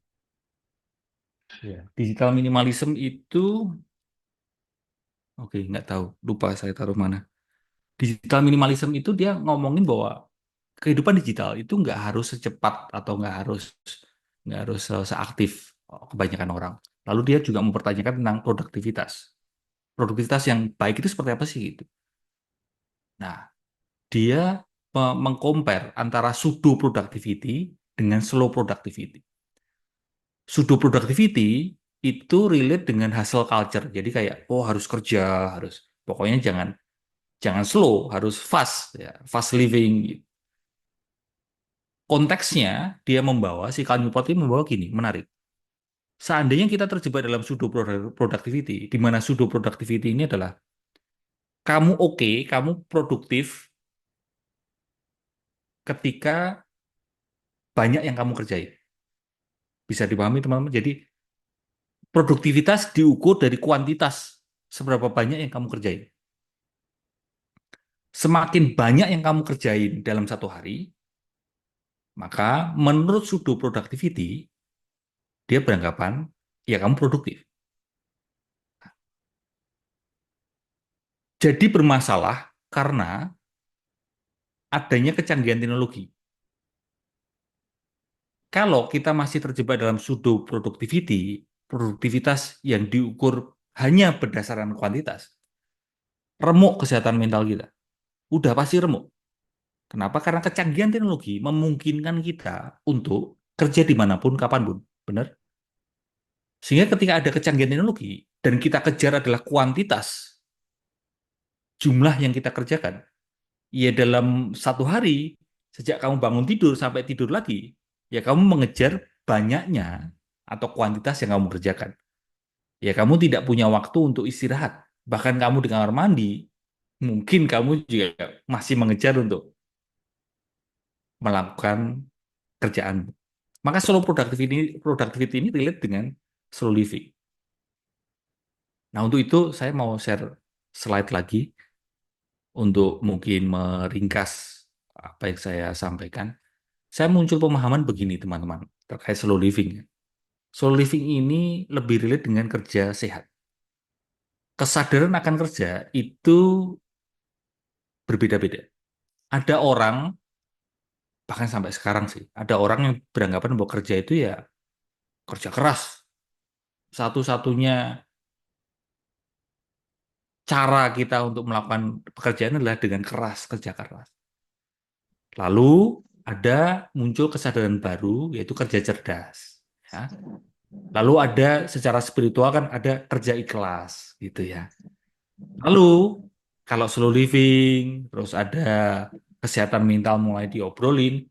Digital Minimalism itu, oke, nggak tahu, lupa saya taruh mana. Digital Minimalism itu dia ngomongin bahwa kehidupan digital itu nggak harus secepat atau nggak harus seaktif kebanyakan orang. Lalu dia juga mempertanyakan tentang produktivitas. Produktivitas yang baik itu seperti apa sih gitu? Nah, dia mengcompare antara pseudo productivity dengan slow productivity. Pseudo productivity itu relate dengan hustle culture. Jadi kayak oh harus kerja, harus pokoknya jangan jangan slow, harus fast ya, fast living gitu. Konteksnya dia membawa si Cal Newport ini membawa gini, menarik. Seandainya kita terjebak dalam pseudo productivity, di mana pseudo productivity ini adalah kamu oke, kamu produktif ketika banyak yang kamu kerjain. Bisa dipahami teman-teman? Jadi produktivitas diukur dari kuantitas, seberapa banyak yang kamu kerjain. Semakin banyak yang kamu kerjain dalam satu hari, maka menurut pseudo productivity, dia beranggapan ya kamu produktif. Jadi bermasalah karena adanya kecanggihan teknologi. Kalau kita masih terjebak dalam pseudo productivity, produktivitas yang diukur hanya berdasarkan kuantitas, remuk kesehatan mental kita. Udah pasti remuk. Kenapa? Karena kecanggihan teknologi memungkinkan kita untuk kerja dimanapun, kapanpun. Benar? Sehingga ketika ada kecanggihan teknologi dan kita kejar adalah kuantitas jumlah yang kita kerjakan, ya dalam satu hari, sejak kamu bangun tidur sampai tidur lagi, ya kamu mengejar banyaknya atau kuantitas yang kamu kerjakan. Ya kamu tidak punya waktu untuk istirahat. Bahkan kamu di kamar mandi, mungkin kamu juga masih mengejar untuk melakukan kerjaan. Maka productivity ini relate dengan slow living. Nah, untuk itu saya mau share slide lagi untuk mungkin meringkas apa yang saya sampaikan. Saya muncul pemahaman begini, teman-teman, terkait slow living. Slow living ini lebih relate dengan kerja sehat. Kesadaran akan kerja itu berbeda-beda. Ada orang, bahkan sampai sekarang sih, ada orang yang beranggapan bahwa kerja itu ya kerja keras. Satu-satunya cara kita untuk melakukan pekerjaan adalah dengan keras, kerja keras. Lalu ada muncul kesadaran baru, yaitu kerja cerdas. Ya. Lalu ada secara spiritual kan ada kerja ikhlas, gitu ya. Lalu kalau slow living, terus ada kesehatan mental mulai diobrolin,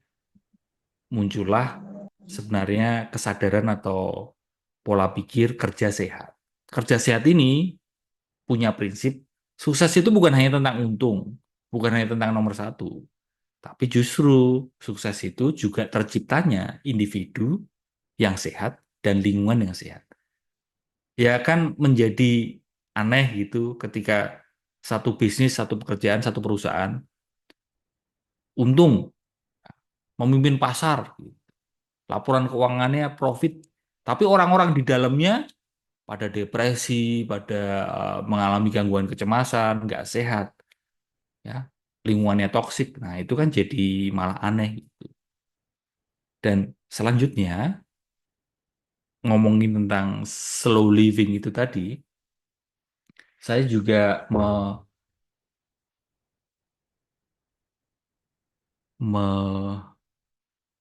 muncullah sebenarnya kesadaran atau pola pikir kerja sehat. Kerja sehat ini punya prinsip, sukses itu bukan hanya tentang untung, bukan hanya tentang nomor satu, tapi justru sukses itu juga terciptanya individu yang sehat dan lingkungan yang sehat. Ya kan menjadi aneh gitu ketika satu bisnis, satu pekerjaan, satu perusahaan untung, memimpin pasar, laporan keuangannya profit, tapi orang-orang di dalamnya pada depresi, pada mengalami gangguan kecemasan, nggak sehat, ya, lingkungannya toksik. Nah, itu kan jadi malah aneh gitu. Dan selanjutnya ngomongin tentang slow living itu tadi, saya juga me-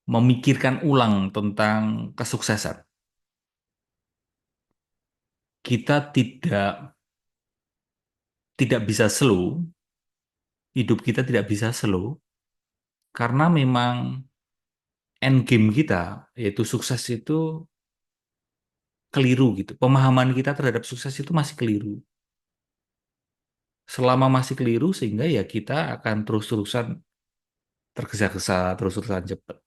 memikirkan ulang tentang kesuksesan. Kita tidak bisa slow, hidup kita tidak bisa slow karena memang end game kita yaitu sukses itu keliru gitu. Pemahaman kita terhadap sukses itu masih keliru. Selama masih keliru sehingga ya kita akan terus-terusan tergesa-gesa, terus-terusan cepat.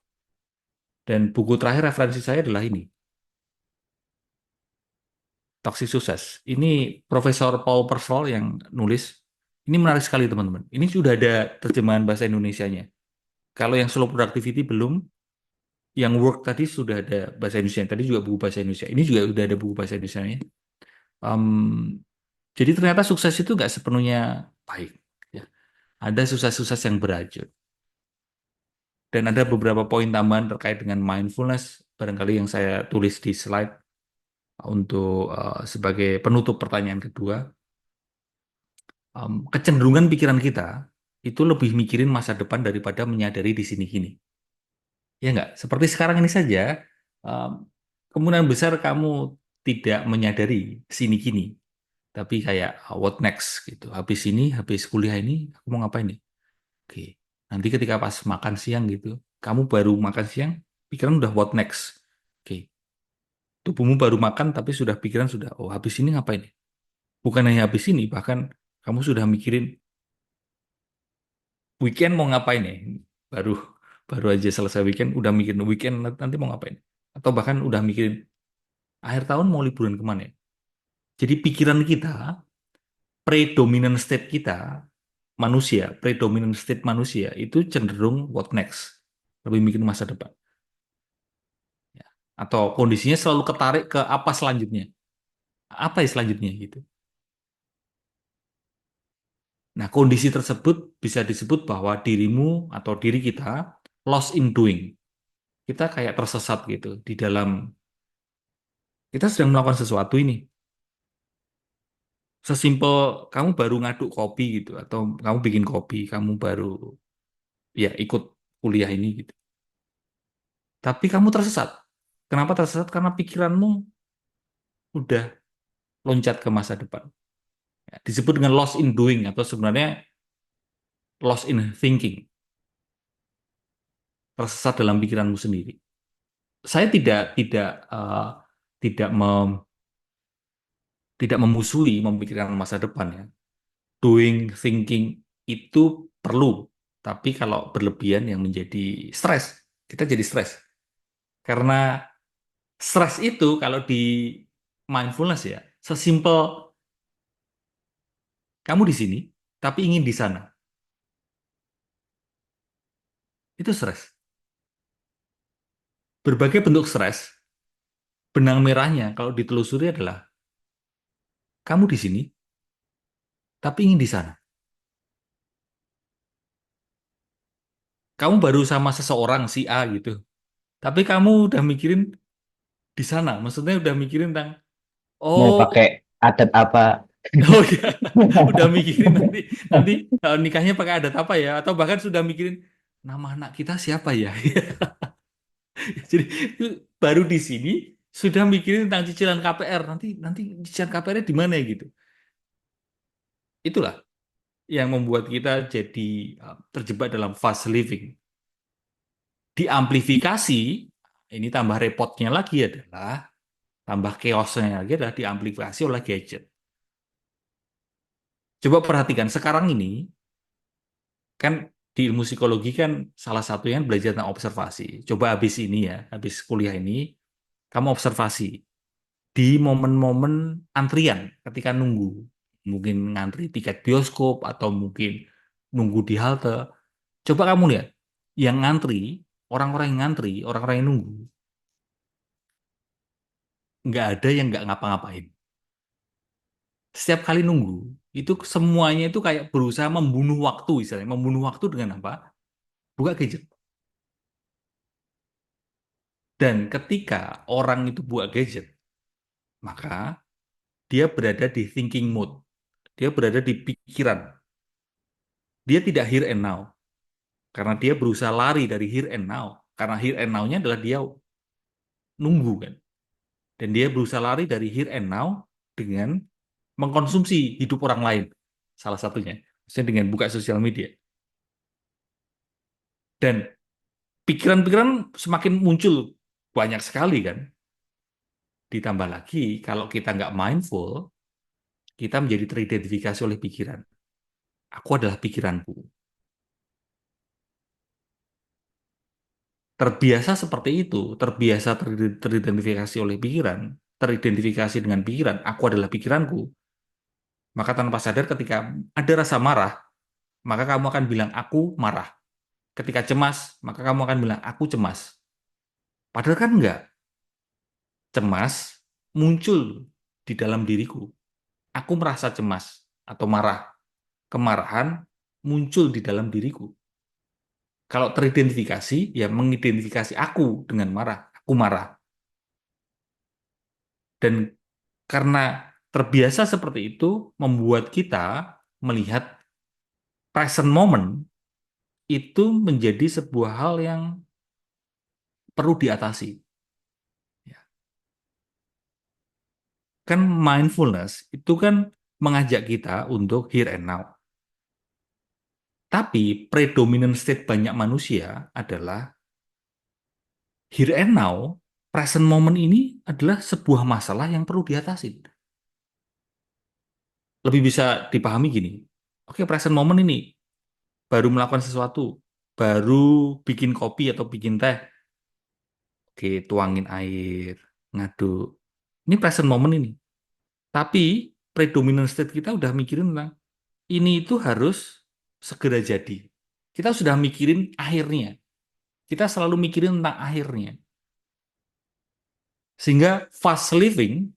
Dan buku terakhir referensi saya adalah ini, Toxic Success. Ini Profesor Paul Persol yang nulis. Ini menarik sekali teman-teman. Ini sudah ada terjemahan bahasa Indonesianya. Kalau yang slow productivity belum, yang work tadi sudah ada bahasa Indonesia. Tadi juga buku bahasa Indonesia. Ini juga sudah ada buku bahasa Indonesia-nya. Jadi ternyata sukses itu nggak sepenuhnya baik. Ya. Ada sukses-sukses yang beracun. Dan ada beberapa poin tambahan terkait dengan mindfulness, barangkali yang saya tulis di slide untuk sebagai penutup pertanyaan kedua. Kecenderungan pikiran kita itu lebih mikirin masa depan daripada menyadari di sini gini. Ya nggak? Seperti sekarang ini saja, um, kemungkinan besar kamu tidak menyadari sini gini, tapi kayak what next gitu. Habis ini, habis kuliah ini, aku mau ngapain nih? Oke, nanti ketika pas makan siang gitu, kamu baru makan siang, pikiran udah what next. Oke, tubuhmu baru makan, tapi sudah pikiran sudah, oh habis ini ngapain nih? Bukan hanya habis ini, bahkan kamu sudah mikirin weekend mau ngapain nih? Baru baru aja selesai weekend, udah mikirin weekend nanti mau ngapain? Atau bahkan udah mikirin akhir tahun mau liburan kemana ya? Jadi pikiran kita, predominant state kita, manusia, predominant state manusia itu cenderung what next, lebih mikir masa depan. Ya. Atau kondisinya selalu ketarik ke apa selanjutnya, apa ya selanjutnya gitu. Nah, kondisi tersebut bisa disebut bahwa dirimu atau diri kita lost in doing. Kita kayak tersesat gitu di dalam kita sedang melakukan sesuatu ini. Sesimpel kamu baru ngaduk kopi gitu atau kamu bikin kopi, kamu baru ya ikut kuliah ini gitu. Tapi kamu tersesat. Kenapa tersesat? Karena pikiranmu udah loncat ke masa depan. Ya, disebut dengan lost in doing atau sebenarnya lost in thinking, tersesat dalam pikiranmu sendiri. Saya tidak tidak memusuhi memikirkan masa depan ya. Doing, thinking itu perlu, tapi kalau berlebihan yang menjadi stres, kita jadi stres. Karena stres itu kalau di mindfulness ya, sesimpel kamu di sini, tapi ingin di sana. Itu stres. Berbagai bentuk stres, benang merahnya kalau ditelusuri adalah kamu di sini, tapi ingin di sana. Kamu baru sama seseorang si A gitu, tapi kamu udah mikirin di sana. Maksudnya udah mikirin tentang, Mau oh, pakai adat apa? oh ya, udah mikirin nanti nanti nikahnya pakai adat apa ya? Atau bahkan sudah mikirin nama anak kita siapa ya? Jadi baru di sini sudah mikirin tentang cicilan KPR. Nanti nanti cicilan KPR-nya di mana ya gitu. Itulah yang membuat kita jadi terjebak dalam fast living. Diamplifikasi, ini tambah repotnya lagi adalah, tambah chaosnya lagi adalah diamplifikasi oleh gadget. Coba perhatikan, sekarang ini, kan di ilmu psikologi kan salah satunya belajar tentang observasi. Coba habis ini ya, habis kuliah ini, kamu observasi di momen-momen antrian ketika nunggu. Mungkin ngantri tiket bioskop atau mungkin nunggu di halte. Coba kamu lihat, yang ngantri, orang-orang yang ngantri, orang-orang yang nunggu, nggak ada yang nggak ngapa-ngapain. Setiap kali nunggu, itu semuanya itu kayak berusaha membunuh waktu, istilahnya. Membunuh waktu dengan apa? Buka gadget. Dan ketika orang itu buka gadget, maka dia berada di thinking mode. Dia berada di pikiran. Dia tidak here and now. Karena dia berusaha lari dari here and now. Karena here and now-nya adalah dia nunggu kan. Dan dia berusaha lari dari here and now dengan mengkonsumsi hidup orang lain. Salah satunya. Maksudnya dengan buka sosial media. Dan pikiran-pikiran semakin muncul banyak sekali kan. Ditambah lagi, kalau kita nggak mindful, kita menjadi teridentifikasi oleh pikiran. Aku adalah pikiranku. Terbiasa seperti itu, terbiasa teridentifikasi oleh pikiran, teridentifikasi dengan pikiran, aku adalah pikiranku, maka tanpa sadar ketika ada rasa marah, maka kamu akan bilang aku marah. Ketika cemas, maka kamu akan bilang aku cemas. Padahal kan enggak. Cemas muncul di dalam diriku. Aku merasa cemas atau marah. Kemarahan muncul di dalam diriku. Kalau teridentifikasi, ya mengidentifikasi aku dengan marah. Aku marah. Dan karena terbiasa seperti itu, membuat kita melihat present moment itu menjadi sebuah hal yang perlu diatasi. Ya. Kan mindfulness itu kan mengajak kita untuk here and now. Tapi predominant state banyak manusia adalah here and now, present moment ini adalah sebuah masalah yang perlu diatasi. Lebih bisa dipahami gini. Oke, present moment ini baru melakukan sesuatu, baru bikin kopi atau bikin teh, oke, tuangin air, ngaduk. Ini present moment ini. Tapi predominant state kita udah mikirin tentang ini itu harus segera jadi. Kita sudah mikirin akhirnya. Kita selalu mikirin tentang akhirnya. Sehingga fast living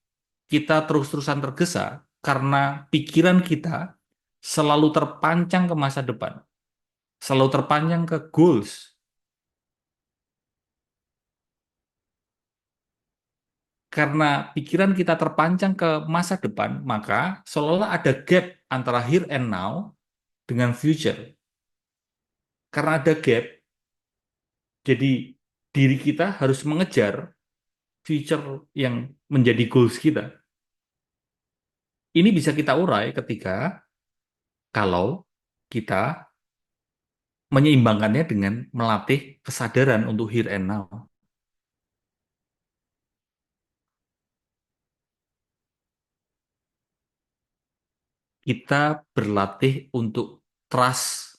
kita terus-terusan tergesa karena pikiran kita selalu terpancang ke masa depan. Selalu terpancang ke goals. Karena pikiran kita terpancang ke masa depan, maka seolah-olah ada gap antara here and now dengan future. Karena ada gap, jadi diri kita harus mengejar future yang menjadi goals kita. Ini bisa kita urai ketika kalau kita menyeimbangkannya dengan melatih kesadaran untuk here and now. Kita berlatih untuk trust,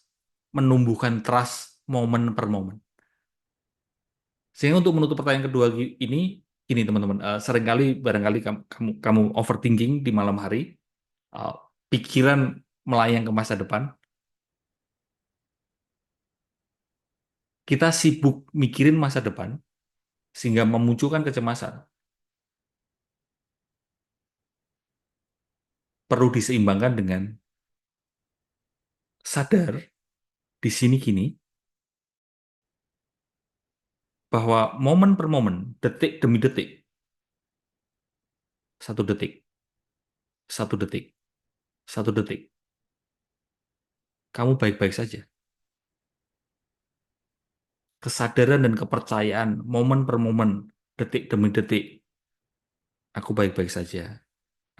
menumbuhkan trust momen per momen. Sehingga untuk menutup pertanyaan kedua ini teman-teman, seringkali barangkali kamu overthinking di malam hari, pikiran melayang ke masa depan, kita sibuk mikirin masa depan sehingga memunculkan kecemasan. Perlu diseimbangkan dengan sadar di sini gini bahwa momen per momen, detik demi detik, 1 detik, 1 detik, 1 detik, kamu baik-baik saja. Kesadaran dan kepercayaan momen per momen, detik demi detik, aku baik-baik saja,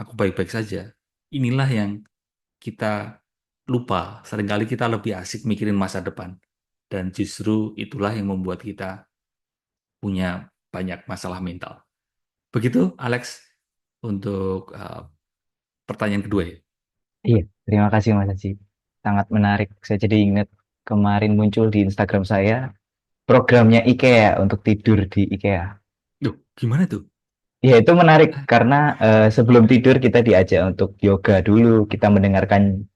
aku baik-baik saja. Inilah yang kita lupa. Seringkali kita lebih asik mikirin masa depan. Dan justru itulah yang membuat kita punya banyak masalah mental. Begitu, Alex, untuk pertanyaan kedua ya. Iya, terima kasih Mas Haji. Sangat menarik. Saya jadi ingat kemarin muncul di Instagram saya programnya IKEA untuk tidur di IKEA. Duh, gimana tuh? Ya, itu menarik karena sebelum tidur kita diajak untuk yoga dulu, kita mendengarkan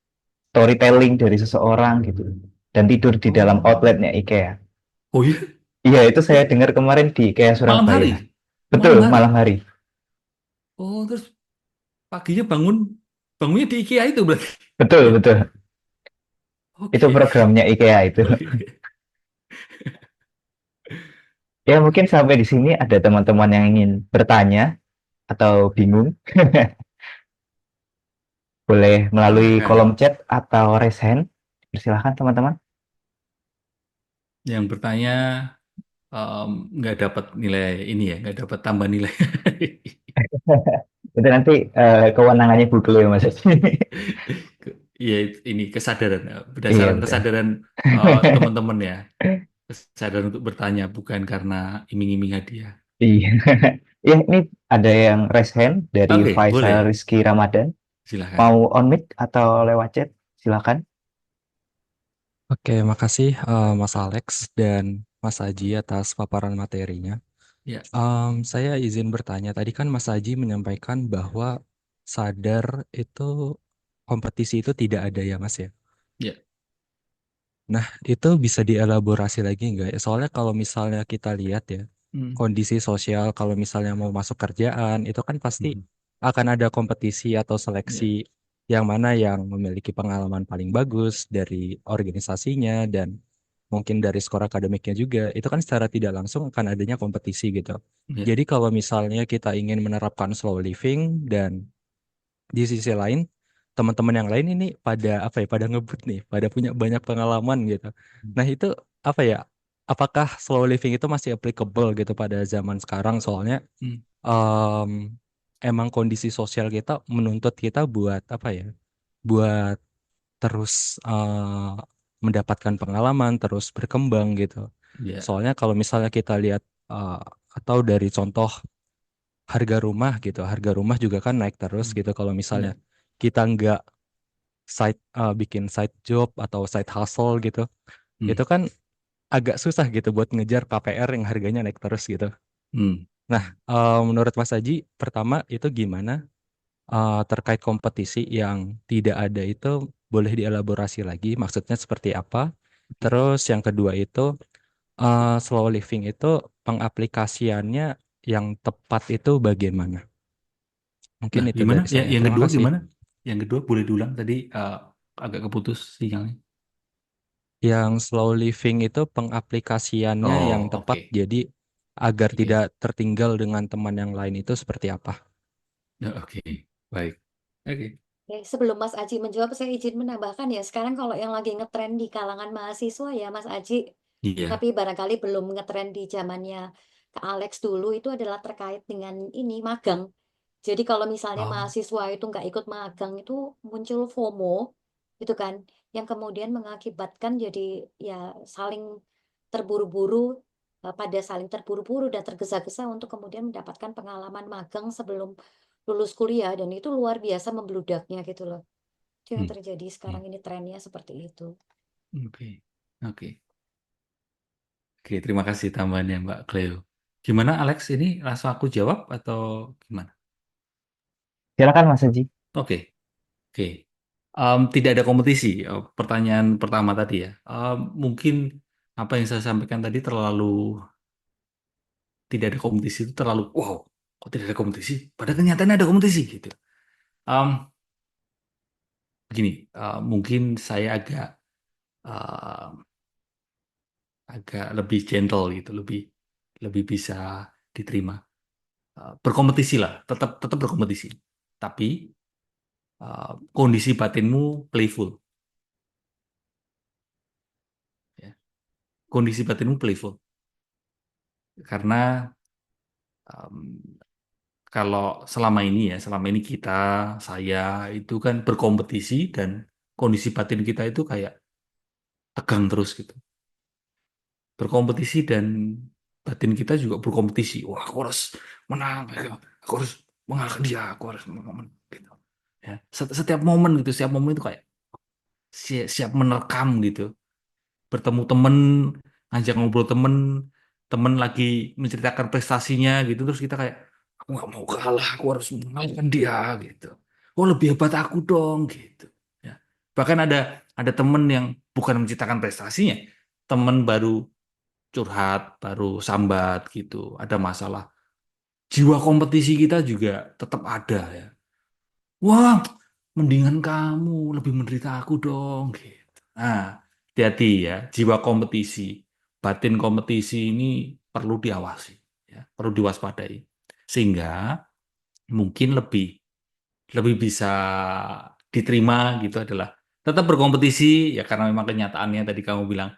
storytelling dari seseorang gitu, dan tidur di dalam outletnya IKEA. Oh iya? Iya, itu saya dengar kemarin di IKEA Malam Surabaya. hari? Betul, Malam hari? malam hari. Oh, terus paginya bangunnya di IKEA itu berarti? Betul, betul. Itu Oke. programnya IKEA itu. Oke. Ya, mungkin sampai di sini ada teman-teman yang ingin bertanya atau bingung. Boleh melalui Silakan. kolom chat atau raise hand. Persilahkan teman-teman. Yang bertanya nggak dapat nilai ini ya, nggak dapat tambah nilai. Itu nanti kewenangannya Bu Cleo, Mas. Iya, ini kesadaran, Iya, berdasarkan betul. kesadaran teman-teman ya, kesadaran untuk bertanya bukan karena iming-iming hadiah. Iya. Ya, ini ada yang raise hand dari Oke, Faisal boleh, Rizky Ramadan. silakan. Mau on mic atau lewat chat? Silakan. Oke, makasih Mas Alex dan Mas Aji atas paparan materinya. Ya, Saya izin bertanya, tadi kan Mas Aji menyampaikan bahwa sadar itu kompetisi itu tidak ada ya Mas ya? ya. Nah, itu bisa dielaborasi lagi nggak ya? Soalnya kalau misalnya kita lihat ya, Hmm. kondisi sosial kalau misalnya mau masuk kerjaan, itu kan pasti akan ada kompetisi atau Ya. seleksi yang mana yang memiliki pengalaman paling bagus dari organisasinya dan mungkin dari skor akademiknya juga. Itu kan secara tidak langsung akan adanya kompetisi gitu. Ya. Jadi kalau misalnya kita ingin menerapkan slow living dan di sisi lain teman-teman yang lain ini pada apa ya, pada ngebut nih, pada punya banyak pengalaman gitu. Nah, itu apa ya? Apakah slow living itu masih applicable gitu pada zaman sekarang? Soalnya Hmm. em, emang kondisi sosial kita menuntut kita buat apa ya? Buat terus mendapatkan pengalaman, terus berkembang gitu. Ya. Soalnya kalau misalnya kita lihat eh, atau dari contoh harga rumah gitu, harga rumah juga kan naik terus Hmm. gitu. Kalau Ya. misalnya kita nggak bikin side job atau side hustle gitu, Hmm. itu kan agak susah gitu buat ngejar KPR yang harganya naik terus gitu. Hmm. Nah, menurut Mas Aji, pertama itu gimana terkait kompetisi yang tidak ada itu boleh dielaborasi lagi, maksudnya seperti apa? Terus yang kedua itu slow living itu pengaplikasiannya yang tepat itu bagaimana? Mungkin Nah, itu gimana? dari Ya, saya. yang Terima kedua kasih. gimana? Yang kedua boleh diulang tadi, agak keputus sinyalnya. Yang slow living itu pengaplikasiannya yang Oh, tepat, oke. jadi agar tidak Oke. tertinggal dengan teman yang lain itu seperti apa? Ya, oke. Baik. Oke. Oke, sebelum Mas Aji menjawab, saya izin menambahkan ya, sekarang kalau yang lagi ngetren di kalangan mahasiswa ya Mas Aji, Iya. tapi barangkali belum ngetren di zamannya Kak Alex dulu, itu adalah terkait dengan ini, magang. Jadi kalau misalnya Oh. mahasiswa itu nggak ikut magang, itu muncul FOMO, gitu kan, yang kemudian mengakibatkan jadi ya saling terburu-buru, pada saling terburu-buru dan tergesa-gesa untuk kemudian mendapatkan pengalaman magang sebelum lulus kuliah, dan itu luar biasa membludaknya gitu loh. Itu yang Hmm. terjadi Hmm. sekarang ini, trennya seperti itu. Oke. Oke. Oke, terima kasih tambahannya Mbak Cleo. Gimana Alex, ini langsung aku jawab atau gimana? Silakan Mas Haji. Oke. Oke. Tidak ada kompetisi. Pertanyaan pertama tadi ya. Mungkin apa yang saya sampaikan tadi terlalu tidak ada kompetisi itu terlalu wow. Kok tidak ada kompetisi? Pada kenyataannya ada kompetisi gitu. Em, Begini, mungkin saya eh, agak lebih gentle gitu, lebih lebih bisa diterima. Berkompetisi lah, tetap tetap berkompetisi. Tapi kondisi batinmu playful, ya. Kondisi batinmu playful karena em, kalau selama ini kita, saya itu kan berkompetisi dan kondisi batin kita itu kayak tegang terus gitu. Berkompetisi dan batin kita juga berkompetisi. Wah, aku harus menang, gitu. Aku harus mengalahkan dia, aku harus menang, gitu. Ya, setiap momen gitu, setiap momen itu kayak siap menerkam gitu. Bertemu temen, ngajak ngobrol temen, temen lagi menceritakan prestasinya gitu, terus kita kayak aku nggak mau kalah, aku harus mengalahkan dia gitu. Oh, lebih hebat aku dong gitu. Ya. Bahkan ada temen yang bukan menceritakan prestasinya, temen baru curhat, baru sambat gitu, ada masalah. Jiwa kompetisi kita juga tetap ada ya. Wah, mendingan kamu lebih menderita aku dong gitu. Nah, hati-hati ya, jiwa kompetisi, batin kompetisi ini perlu diawasi, ya, perlu diwaspadai. Sehingga mungkin lebih lebih bisa diterima gitu adalah tetap berkompetisi ya karena memang kenyataannya tadi kamu bilang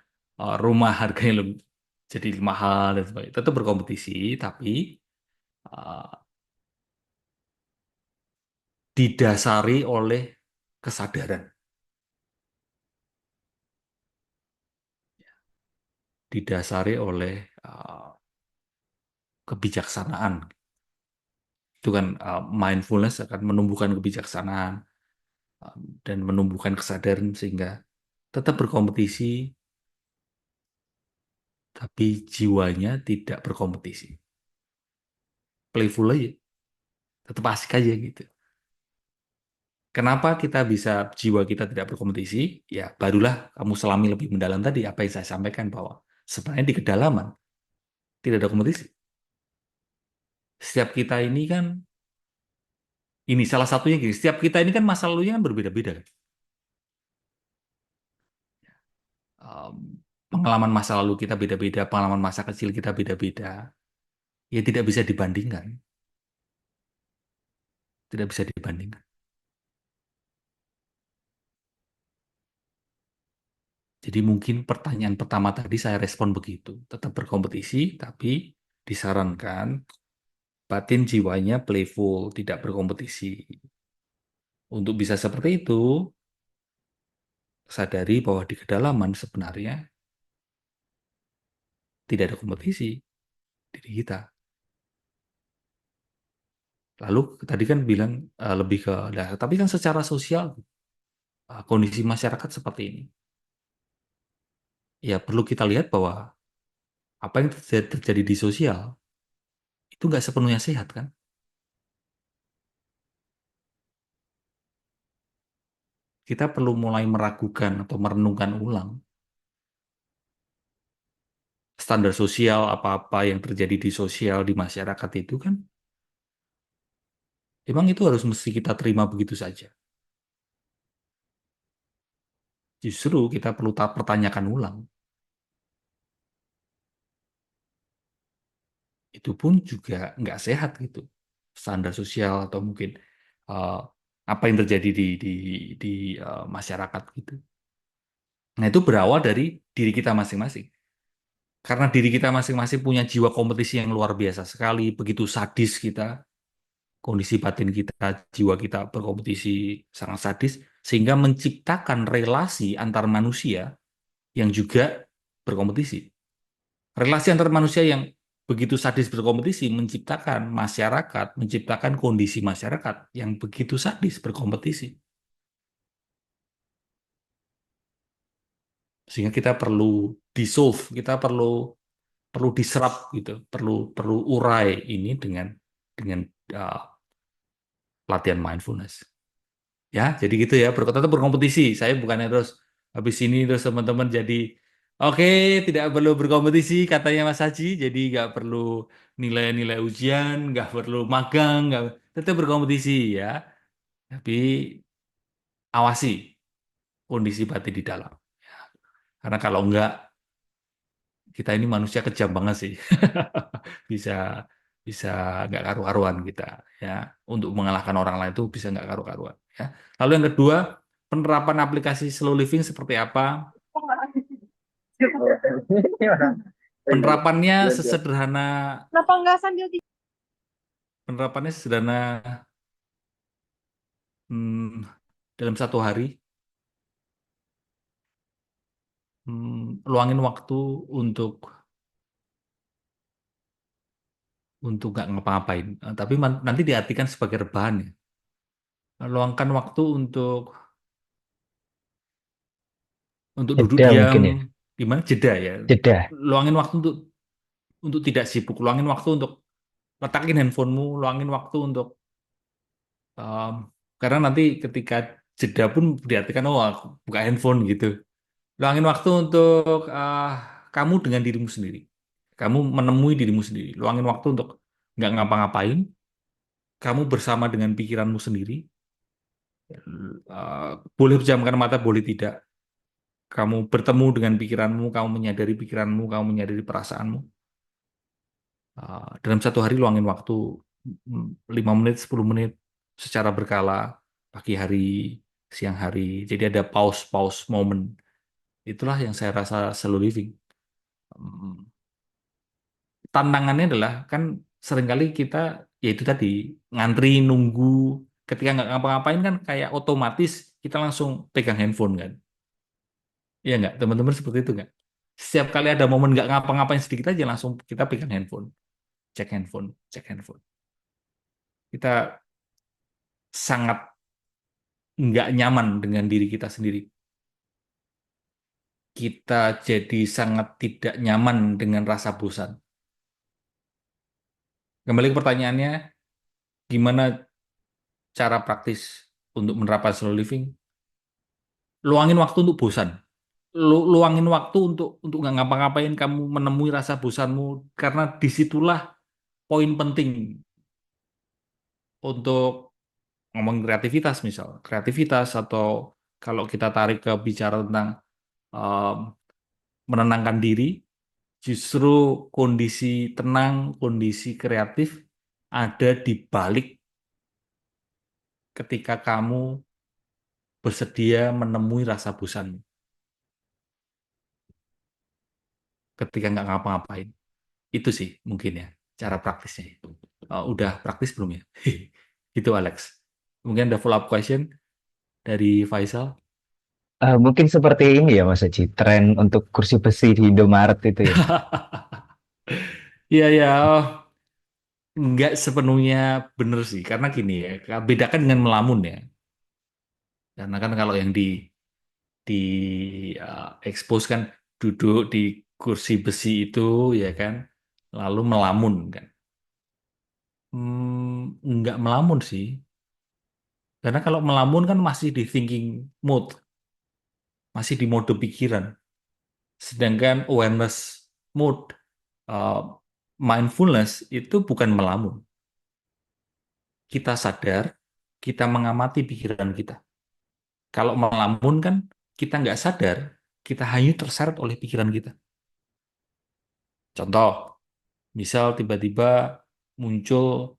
rumah harganya lebih jadi mahal dan sebagainya. Tetap berkompetisi tapi uh, didasari oleh kesadaran, didasari oleh kebijaksanaan. Itu kan mindfulness akan menumbuhkan kebijaksanaan dan menumbuhkan kesadaran sehingga tetap berkompetisi tapi jiwanya tidak berkompetisi. Playful aja, tetap asik aja gitu. Kenapa kita bisa jiwa kita tidak berkompetisi? Ya, barulah kamu selami lebih mendalam tadi apa yang saya sampaikan bahwa sebenarnya di kedalaman tidak ada kompetisi. Setiap kita ini kan, ini salah satunya gini, setiap kita ini kan masa lalunya kan berbeda-beda kan. Em, Pengalaman masa lalu kita beda-beda, pengalaman masa kecil kita beda-beda. Ya tidak bisa dibandingkan, tidak bisa dibandingkan. Jadi mungkin pertanyaan pertama tadi saya respon begitu. Tetap berkompetisi, tapi disarankan batin jiwanya playful, tidak berkompetisi. Untuk bisa seperti itu, sadari bahwa di kedalaman sebenarnya tidak ada kompetisi diri kita. Lalu tadi kan bilang lebih ke, nah, tapi kan secara sosial kondisi masyarakat seperti ini. Ya perlu kita lihat bahwa apa yang terjadi di sosial itu nggak sepenuhnya sehat kan? Kita perlu mulai meragukan atau merenungkan ulang standar sosial apa-apa yang terjadi di sosial di masyarakat itu kan, emang itu harus mesti kita terima begitu saja. Justru kita perlu pertanyakan ulang. Itu pun juga nggak sehat gitu. Standar sosial atau mungkin eh, apa yang terjadi di masyarakat gitu. Nah itu berawal dari diri kita masing-masing. Karena diri kita masing-masing punya jiwa kompetisi yang luar biasa sekali, begitu sadis kita, kondisi batin kita, jiwa kita berkompetisi sangat sadis, sehingga menciptakan relasi antar manusia yang juga berkompetisi. Relasi antar manusia yang begitu sadis berkompetisi menciptakan masyarakat, menciptakan kondisi masyarakat yang begitu sadis berkompetisi. Sehingga kita perlu dissolve, kita perlu perlu diserap gitu, perlu perlu urai ini dengan uh, latihan mindfulness. Ya, jadi gitu ya. Tetap berkompetisi. Saya bukannya terus habis ini terus teman-teman jadi oke, tidak perlu berkompetisi katanya Mas Haji. Jadi nggak perlu nilai-nilai ujian, nggak perlu magang, nggak tetap berkompetisi ya. Tapi awasi kondisi batin di dalam. Karena kalau enggak, kita ini manusia kejam banget sih. Bisa bisa nggak karu-karuan kita ya. Untuk mengalahkan orang lain itu bisa nggak karu-karuan ya. Lalu yang kedua, penerapan aplikasi slow living seperti apa? Penerapannya sesederhana Kenapa nggak sambil penerapannya sederhana hmm, dalam satu hari luangin waktu untuk nggak ngapa-ngapain. Tapi nanti diartikan sebagai rebahan ya. Luangkan waktu untuk duduk Jeda diam, mungkin ya. gimana jeda ya. Jeda. Luangin waktu untuk tidak sibuk, luangin waktu untuk letakin handphonemu, luangin waktu untuk um, karena nanti ketika jeda pun diartikan oh aku buka handphone gitu. Luangin waktu untuk kamu dengan dirimu sendiri. Kamu menemui dirimu sendiri. Luangin waktu untuk nggak ngapa-ngapain. Kamu bersama dengan pikiranmu sendiri. Boleh pejamkan mata, boleh tidak. Kamu bertemu dengan pikiranmu, kamu menyadari perasaanmu. Dalam satu hari luangin waktu 5 menit, 10 menit secara berkala, pagi hari, siang hari. Jadi ada pause-pause moment. Itulah yang saya rasa slow living. Hmm, Tantangannya adalah kan seringkali kita ya itu tadi ngantri nunggu ketika nggak ngapa-ngapain kan kayak otomatis kita langsung pegang handphone kan. Iya nggak? Teman-teman seperti itu nggak? Setiap kali ada momen nggak ngapa-ngapain sedikit aja langsung kita pegang handphone, cek handphone, cek handphone. Kita sangat nggak nyaman dengan diri kita sendiri. Kita jadi sangat tidak nyaman dengan rasa bosan. Kembali ke pertanyaannya, gimana cara praktis untuk menerapkan slow living? Luangin waktu untuk bosan. Luangin waktu untuk nggak ngapa-ngapain, kamu menemui rasa bosanmu, karena disitulah poin penting untuk ngomong kreativitas misal. Kreativitas atau kalau kita tarik ke bicara tentang um, menenangkan diri, justru kondisi tenang, kondisi kreatif ada di balik ketika kamu bersedia menemui rasa bosanmu. ketika nggak ngapa-ngapain. Itu sih mungkin ya cara praktisnya. Udah praktis belum ya? Gitu Alex. Mungkin ada follow up question dari Faisal. Mungkin seperti ini ya Mas Haji, tren untuk kursi besi di Indomaret itu ya. Iya ya, nggak sepenuhnya benar sih. Karena gini ya, bedakan dengan melamun ya. Karena kan kalau yang di expose kan duduk di kursi besi itu ya kan, lalu melamun kan. Nggak melamun sih. Karena kalau melamun kan masih di thinking mode, masih di mode pikiran. Sedangkan awareness mode, uh, mindfulness itu bukan melamun. Kita sadar, kita mengamati pikiran kita. Kalau melamun kan kita nggak sadar, kita hanya terseret oleh pikiran kita. Contoh, misal tiba-tiba muncul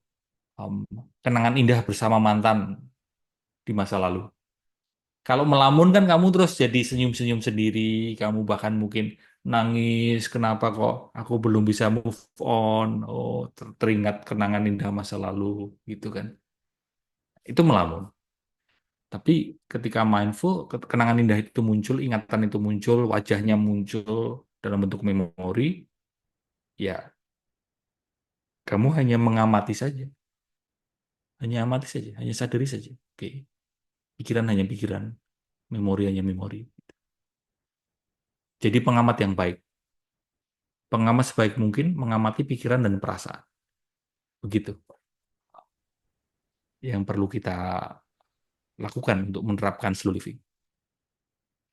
um, kenangan indah bersama mantan di masa lalu. Kalau melamun kan kamu terus jadi senyum-senyum sendiri, kamu bahkan mungkin nangis, kenapa kok aku belum bisa move on, oh teringat kenangan indah masa lalu, gitu kan. Itu melamun. Tapi ketika mindful, kenangan indah itu muncul, ingatan itu muncul, wajahnya muncul dalam bentuk memori, ya kamu hanya mengamati saja, hanya amati saja, hanya sadari saja. Oke, pikiran hanya pikiran, memori hanya memori. Jadi pengamat yang baik. Pengamat sebaik mungkin mengamati pikiran dan perasaan. Begitu yang perlu kita lakukan untuk menerapkan slow living.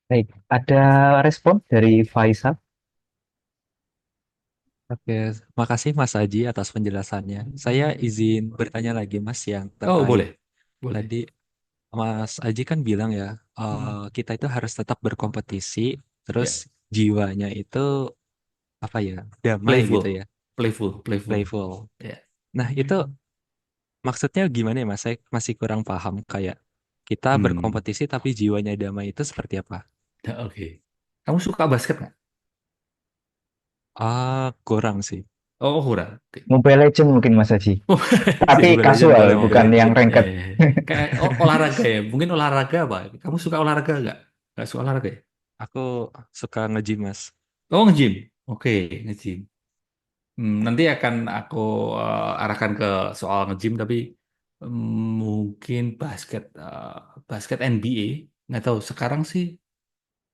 Baik, ada respon dari Faisal? Oke, makasih Mas Aji atas penjelasannya. Saya izin bertanya lagi Mas yang Oh, terkait boleh. Boleh. tadi Mas Aji kan bilang ya, Hmm. kita itu harus tetap berkompetisi, terus Ya, jiwanya itu apa ya, damai gitu playful. ya, Playful, playful. playful. Ya. Nah, itu maksudnya gimana ya Mas? Saya masih kurang paham kayak kita Hmm. berkompetisi tapi jiwanya damai itu seperti apa? Ya, oke. Kamu suka basket nggak? Kurang sih. Oh, kurang. Oke. Hmm. Mobile Legends mungkin Mas Haji. Di Tapi Mobile Legends kasual, boleh bukan Mobile. yang ranked. Kayak olahraga ya. Mungkin olahraga apa? Kamu suka olahraga nggak? Nggak suka olahraga ya? Aku suka nge-gym Mas. Oh, nge-gym. Oke, nge-gym. Nanti akan aku arahkan ke soal nge-gym, tapi mungkin basket NBA. Nggak tahu, sekarang sih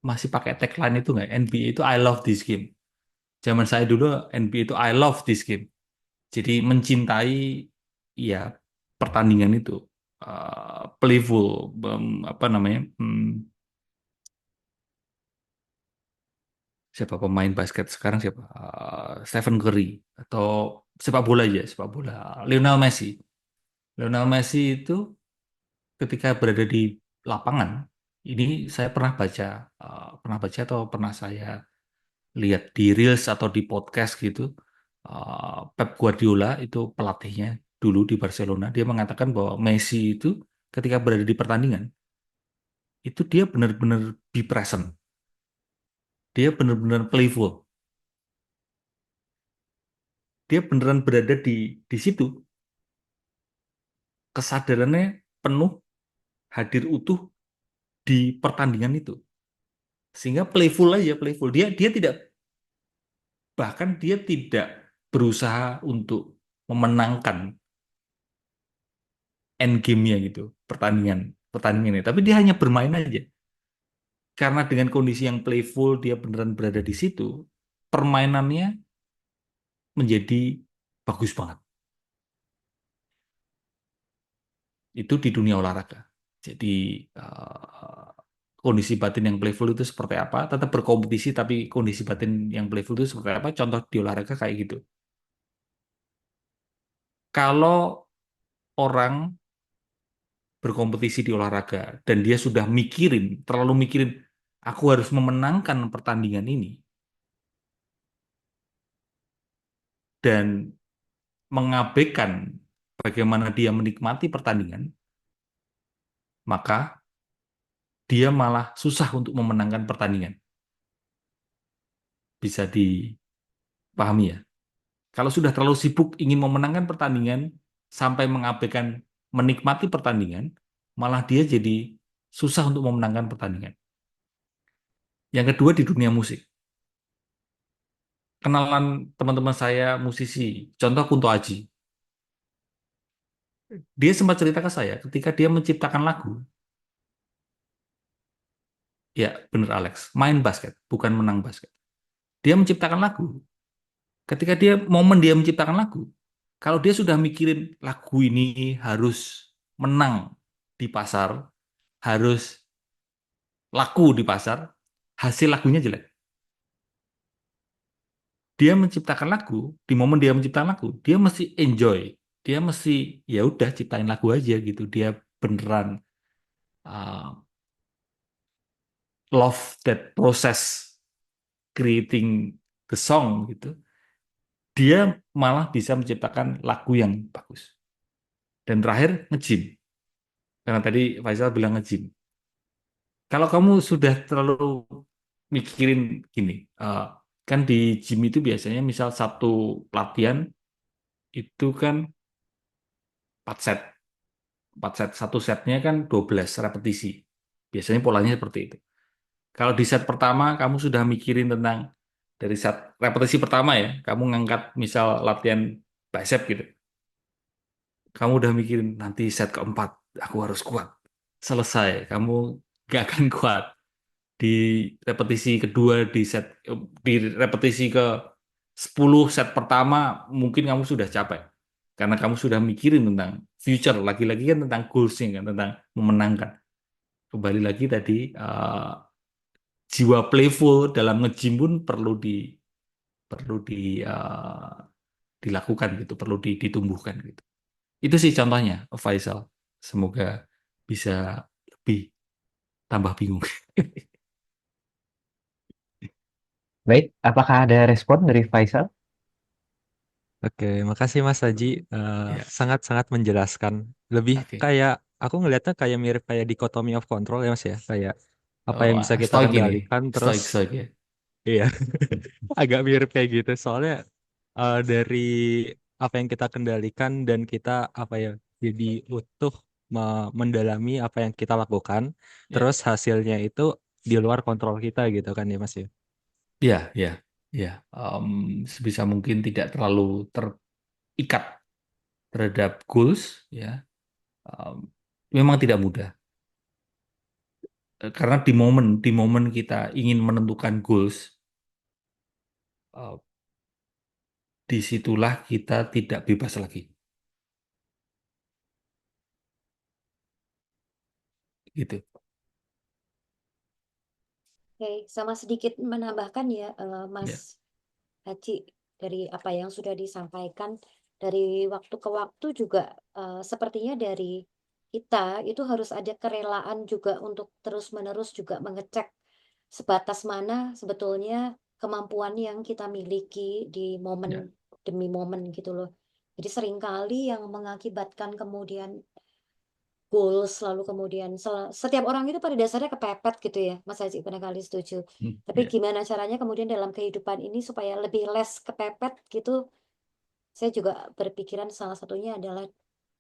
masih pakai tagline itu nggak? NBA itu I love this game. Zaman saya dulu NBA itu I love this game. Jadi mencintai ya pertandingan itu. Playful, apa namanya? Siapa pemain basket sekarang siapa? Stephen Curry atau sepak bola aja, sepak bola. Lionel Messi. Lionel Messi itu ketika berada di lapangan, ini saya pernah baca atau pernah saya lihat di Reels atau di podcast gitu. Pep Guardiola itu pelatihnya dulu di Barcelona, dia mengatakan bahwa Messi itu ketika berada di pertandingan, itu dia benar-benar be present. Dia benar-benar playful. Dia beneran berada di situ. Kesadarannya penuh, hadir utuh di pertandingan itu. Sehingga playful aja, playful. Dia tidak, bahkan dia tidak berusaha untuk memenangkan end game-nya gitu, pertandingan pertandingan ini. Tapi dia hanya bermain aja. Karena dengan kondisi yang playful, dia beneran berada di situ, permainannya menjadi bagus banget. Itu di dunia olahraga. Jadi kondisi batin yang playful itu seperti apa? Tetap berkompetisi, tapi kondisi batin yang playful itu seperti apa? Contoh di olahraga kayak gitu. Kalau orang berkompetisi di olahraga dan dia sudah mikirin, terlalu mikirin, aku harus memenangkan pertandingan ini dan mengabaikan bagaimana dia menikmati pertandingan, maka dia malah susah untuk memenangkan pertandingan. Bisa Pahami ya? Kalau sudah terlalu sibuk ingin memenangkan pertandingan sampai mengabaikan menikmati pertandingan, malah dia jadi susah untuk memenangkan pertandingan. Yang kedua di dunia musik. Kenalan teman-teman saya musisi, contoh Kunto Aji. Dia sempat cerita ke saya ketika dia menciptakan lagu, ya bener Alex, main basket, bukan menang basket. Dia menciptakan lagu. Ketika dia menciptakan lagu, kalau dia sudah mikirin lagu ini harus menang di pasar, harus laku di pasar, hasil lagunya jelek. Dia menciptakan lagu, di momen dia menciptakan lagu, dia mesti enjoy. Dia mesti ya udah ciptain lagu aja gitu. Dia beneran uh, love that process creating the song gitu. Dia malah bisa menciptakan lagu yang bagus. Dan terakhir nge-gym. Karena tadi Faisal bilang nge-gym. Kalau kamu sudah terlalu mikirin gini, kan di gym itu biasanya misal satu latihan itu kan 4 set. 4 set. Satu setnya kan 12 repetisi. Biasanya polanya seperti itu. Kalau di set pertama kamu sudah mikirin tentang dari set repetisi pertama ya, kamu ngangkat misal latihan bicep gitu. Kamu udah mikirin nanti set keempat aku harus kuat. Selesai, kamu gak akan kuat. Di repetisi kedua di repetisi ke 10 set pertama mungkin kamu sudah capek karena kamu sudah mikirin tentang future lagi-lagi kan tentang goalsnya kan tentang memenangkan kembali lagi tadi jiwa playful dalam nge-gym pun perlu dilakukan gitu perlu ditumbuhkan gitu itu sih contohnya Faisal semoga bisa lebih tambah bingung. Baik, apakah ada respon dari Faisal? Oke, makasih Mas Haji. Ya, Sangat-sangat menjelaskan. Lebih oke. kayak, aku ngelihatnya kayak mirip kayak dichotomy of control ya Mas ya. Kayak apa yang bisa kita Stoik ini, kendalikan, terus stoik stoik ya. iya, agak mirip kayak gitu. Soalnya dari apa yang kita kendalikan dan kita apa ya, jadi utuh mendalami apa yang kita lakukan, Ya, terus hasilnya itu di luar kontrol kita gitu kan ya Mas ya. ya, ya, ya. Sebisa mungkin tidak terlalu terikat terhadap goals, ya. Em, Memang tidak mudah. Karena di momen kita ingin menentukan goals, eh, disitulah kita tidak bebas lagi, gitu. Oke, sama sedikit menambahkan ya, Mas Ya, Haji, dari apa yang sudah disampaikan, dari waktu ke waktu juga sepertinya dari kita itu harus ada kerelaan juga untuk terus-menerus juga mengecek sebatas mana sebetulnya kemampuan yang kita miliki di ya, momen demi momen gitu loh. Jadi seringkali yang mengakibatkan kemudian goals, lalu kemudian setiap orang itu pada dasarnya kepepet gitu ya, Mas Haji barangkali setuju. Tapi ya, gimana caranya kemudian dalam kehidupan ini supaya lebih less kepepet gitu, saya juga berpikiran salah satunya adalah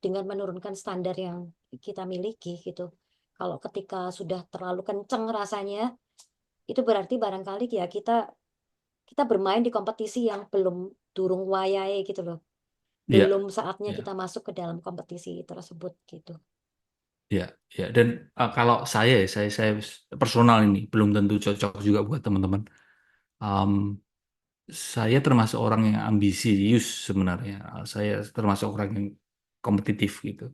dengan menurunkan standar yang kita miliki gitu. Kalau ketika sudah terlalu kenceng rasanya, itu berarti barangkali ya kita kita bermain di kompetisi yang belum durung wayahe gitu loh. ya, Belum saatnya ya, kita masuk ke dalam kompetisi tersebut gitu. ya, ya. Dan kalau saya personal ini belum tentu cocok juga buat teman-teman. Em, saya termasuk orang yang ambisius sebenarnya. Saya termasuk orang yang kompetitif gitu.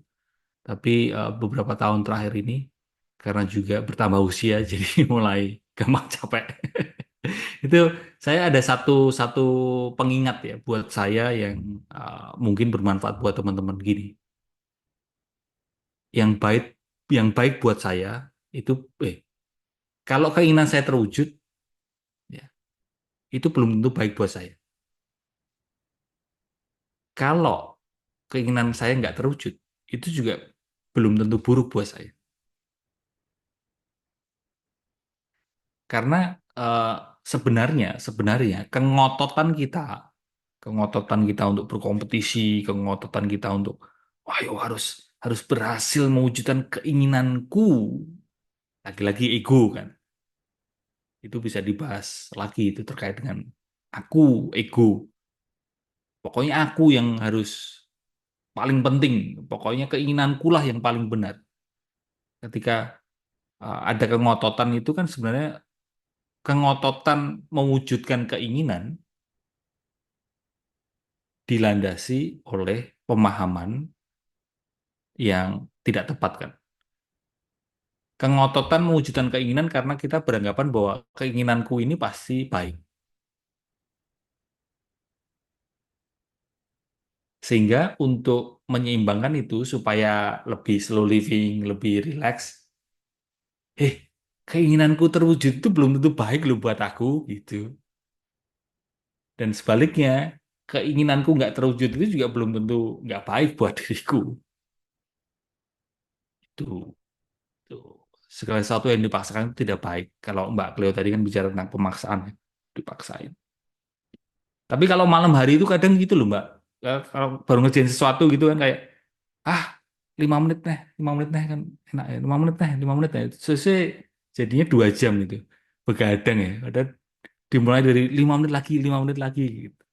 Tapi beberapa tahun terakhir ini karena juga bertambah usia jadi mulai gampang capek. Itu saya ada satu satu pengingat ya buat saya yang mungkin bermanfaat buat teman-teman gini. Yang baik buat saya itu kalau keinginan saya terwujud ya itu belum tentu baik buat saya. Kalau keinginan saya nggak terwujud itu juga belum tentu buruk buat saya. Karena eh, sebenarnya kengototan kita Kengototan kita untuk berkompetisi, kengototan kita untuk, ayo harus berhasil mewujudkan keinginanku. Lagi-lagi ego kan. Itu bisa dibahas lagi itu terkait dengan aku, ego. Pokoknya aku yang harus paling penting. Pokoknya keinginanku lah yang paling benar. Ketika ada kengototan itu kan sebenarnya kengototan mewujudkan keinginan dilandasi oleh pemahaman yang tidak tepat kan. Kengototan mewujudkan keinginan karena kita beranggapan bahwa keinginanku ini pasti baik. Sehingga untuk menyeimbangkan itu supaya lebih slow living, lebih relax, keinginanku terwujud itu belum tentu baik loh buat aku gitu. Dan sebaliknya, keinginanku nggak terwujud itu juga belum tentu nggak baik buat diriku. Itu, itu. Segala sesuatu yang dipaksakan itu tidak baik. Kalau Mbak Cleo tadi kan bicara tentang pemaksaan, ya, dipaksain. Tapi kalau malam hari itu kadang gitu loh Mbak. Kalau baru ngerjain sesuatu gitu kan kayak, ah 5 menit nih, 5 menit nih kan enak ya, 5 menit nih, 5 menit nih. Selesai jadinya 2 jam gitu. Begadang ya. Ada dimulai dari 5 menit lagi, 5 menit lagi gitu.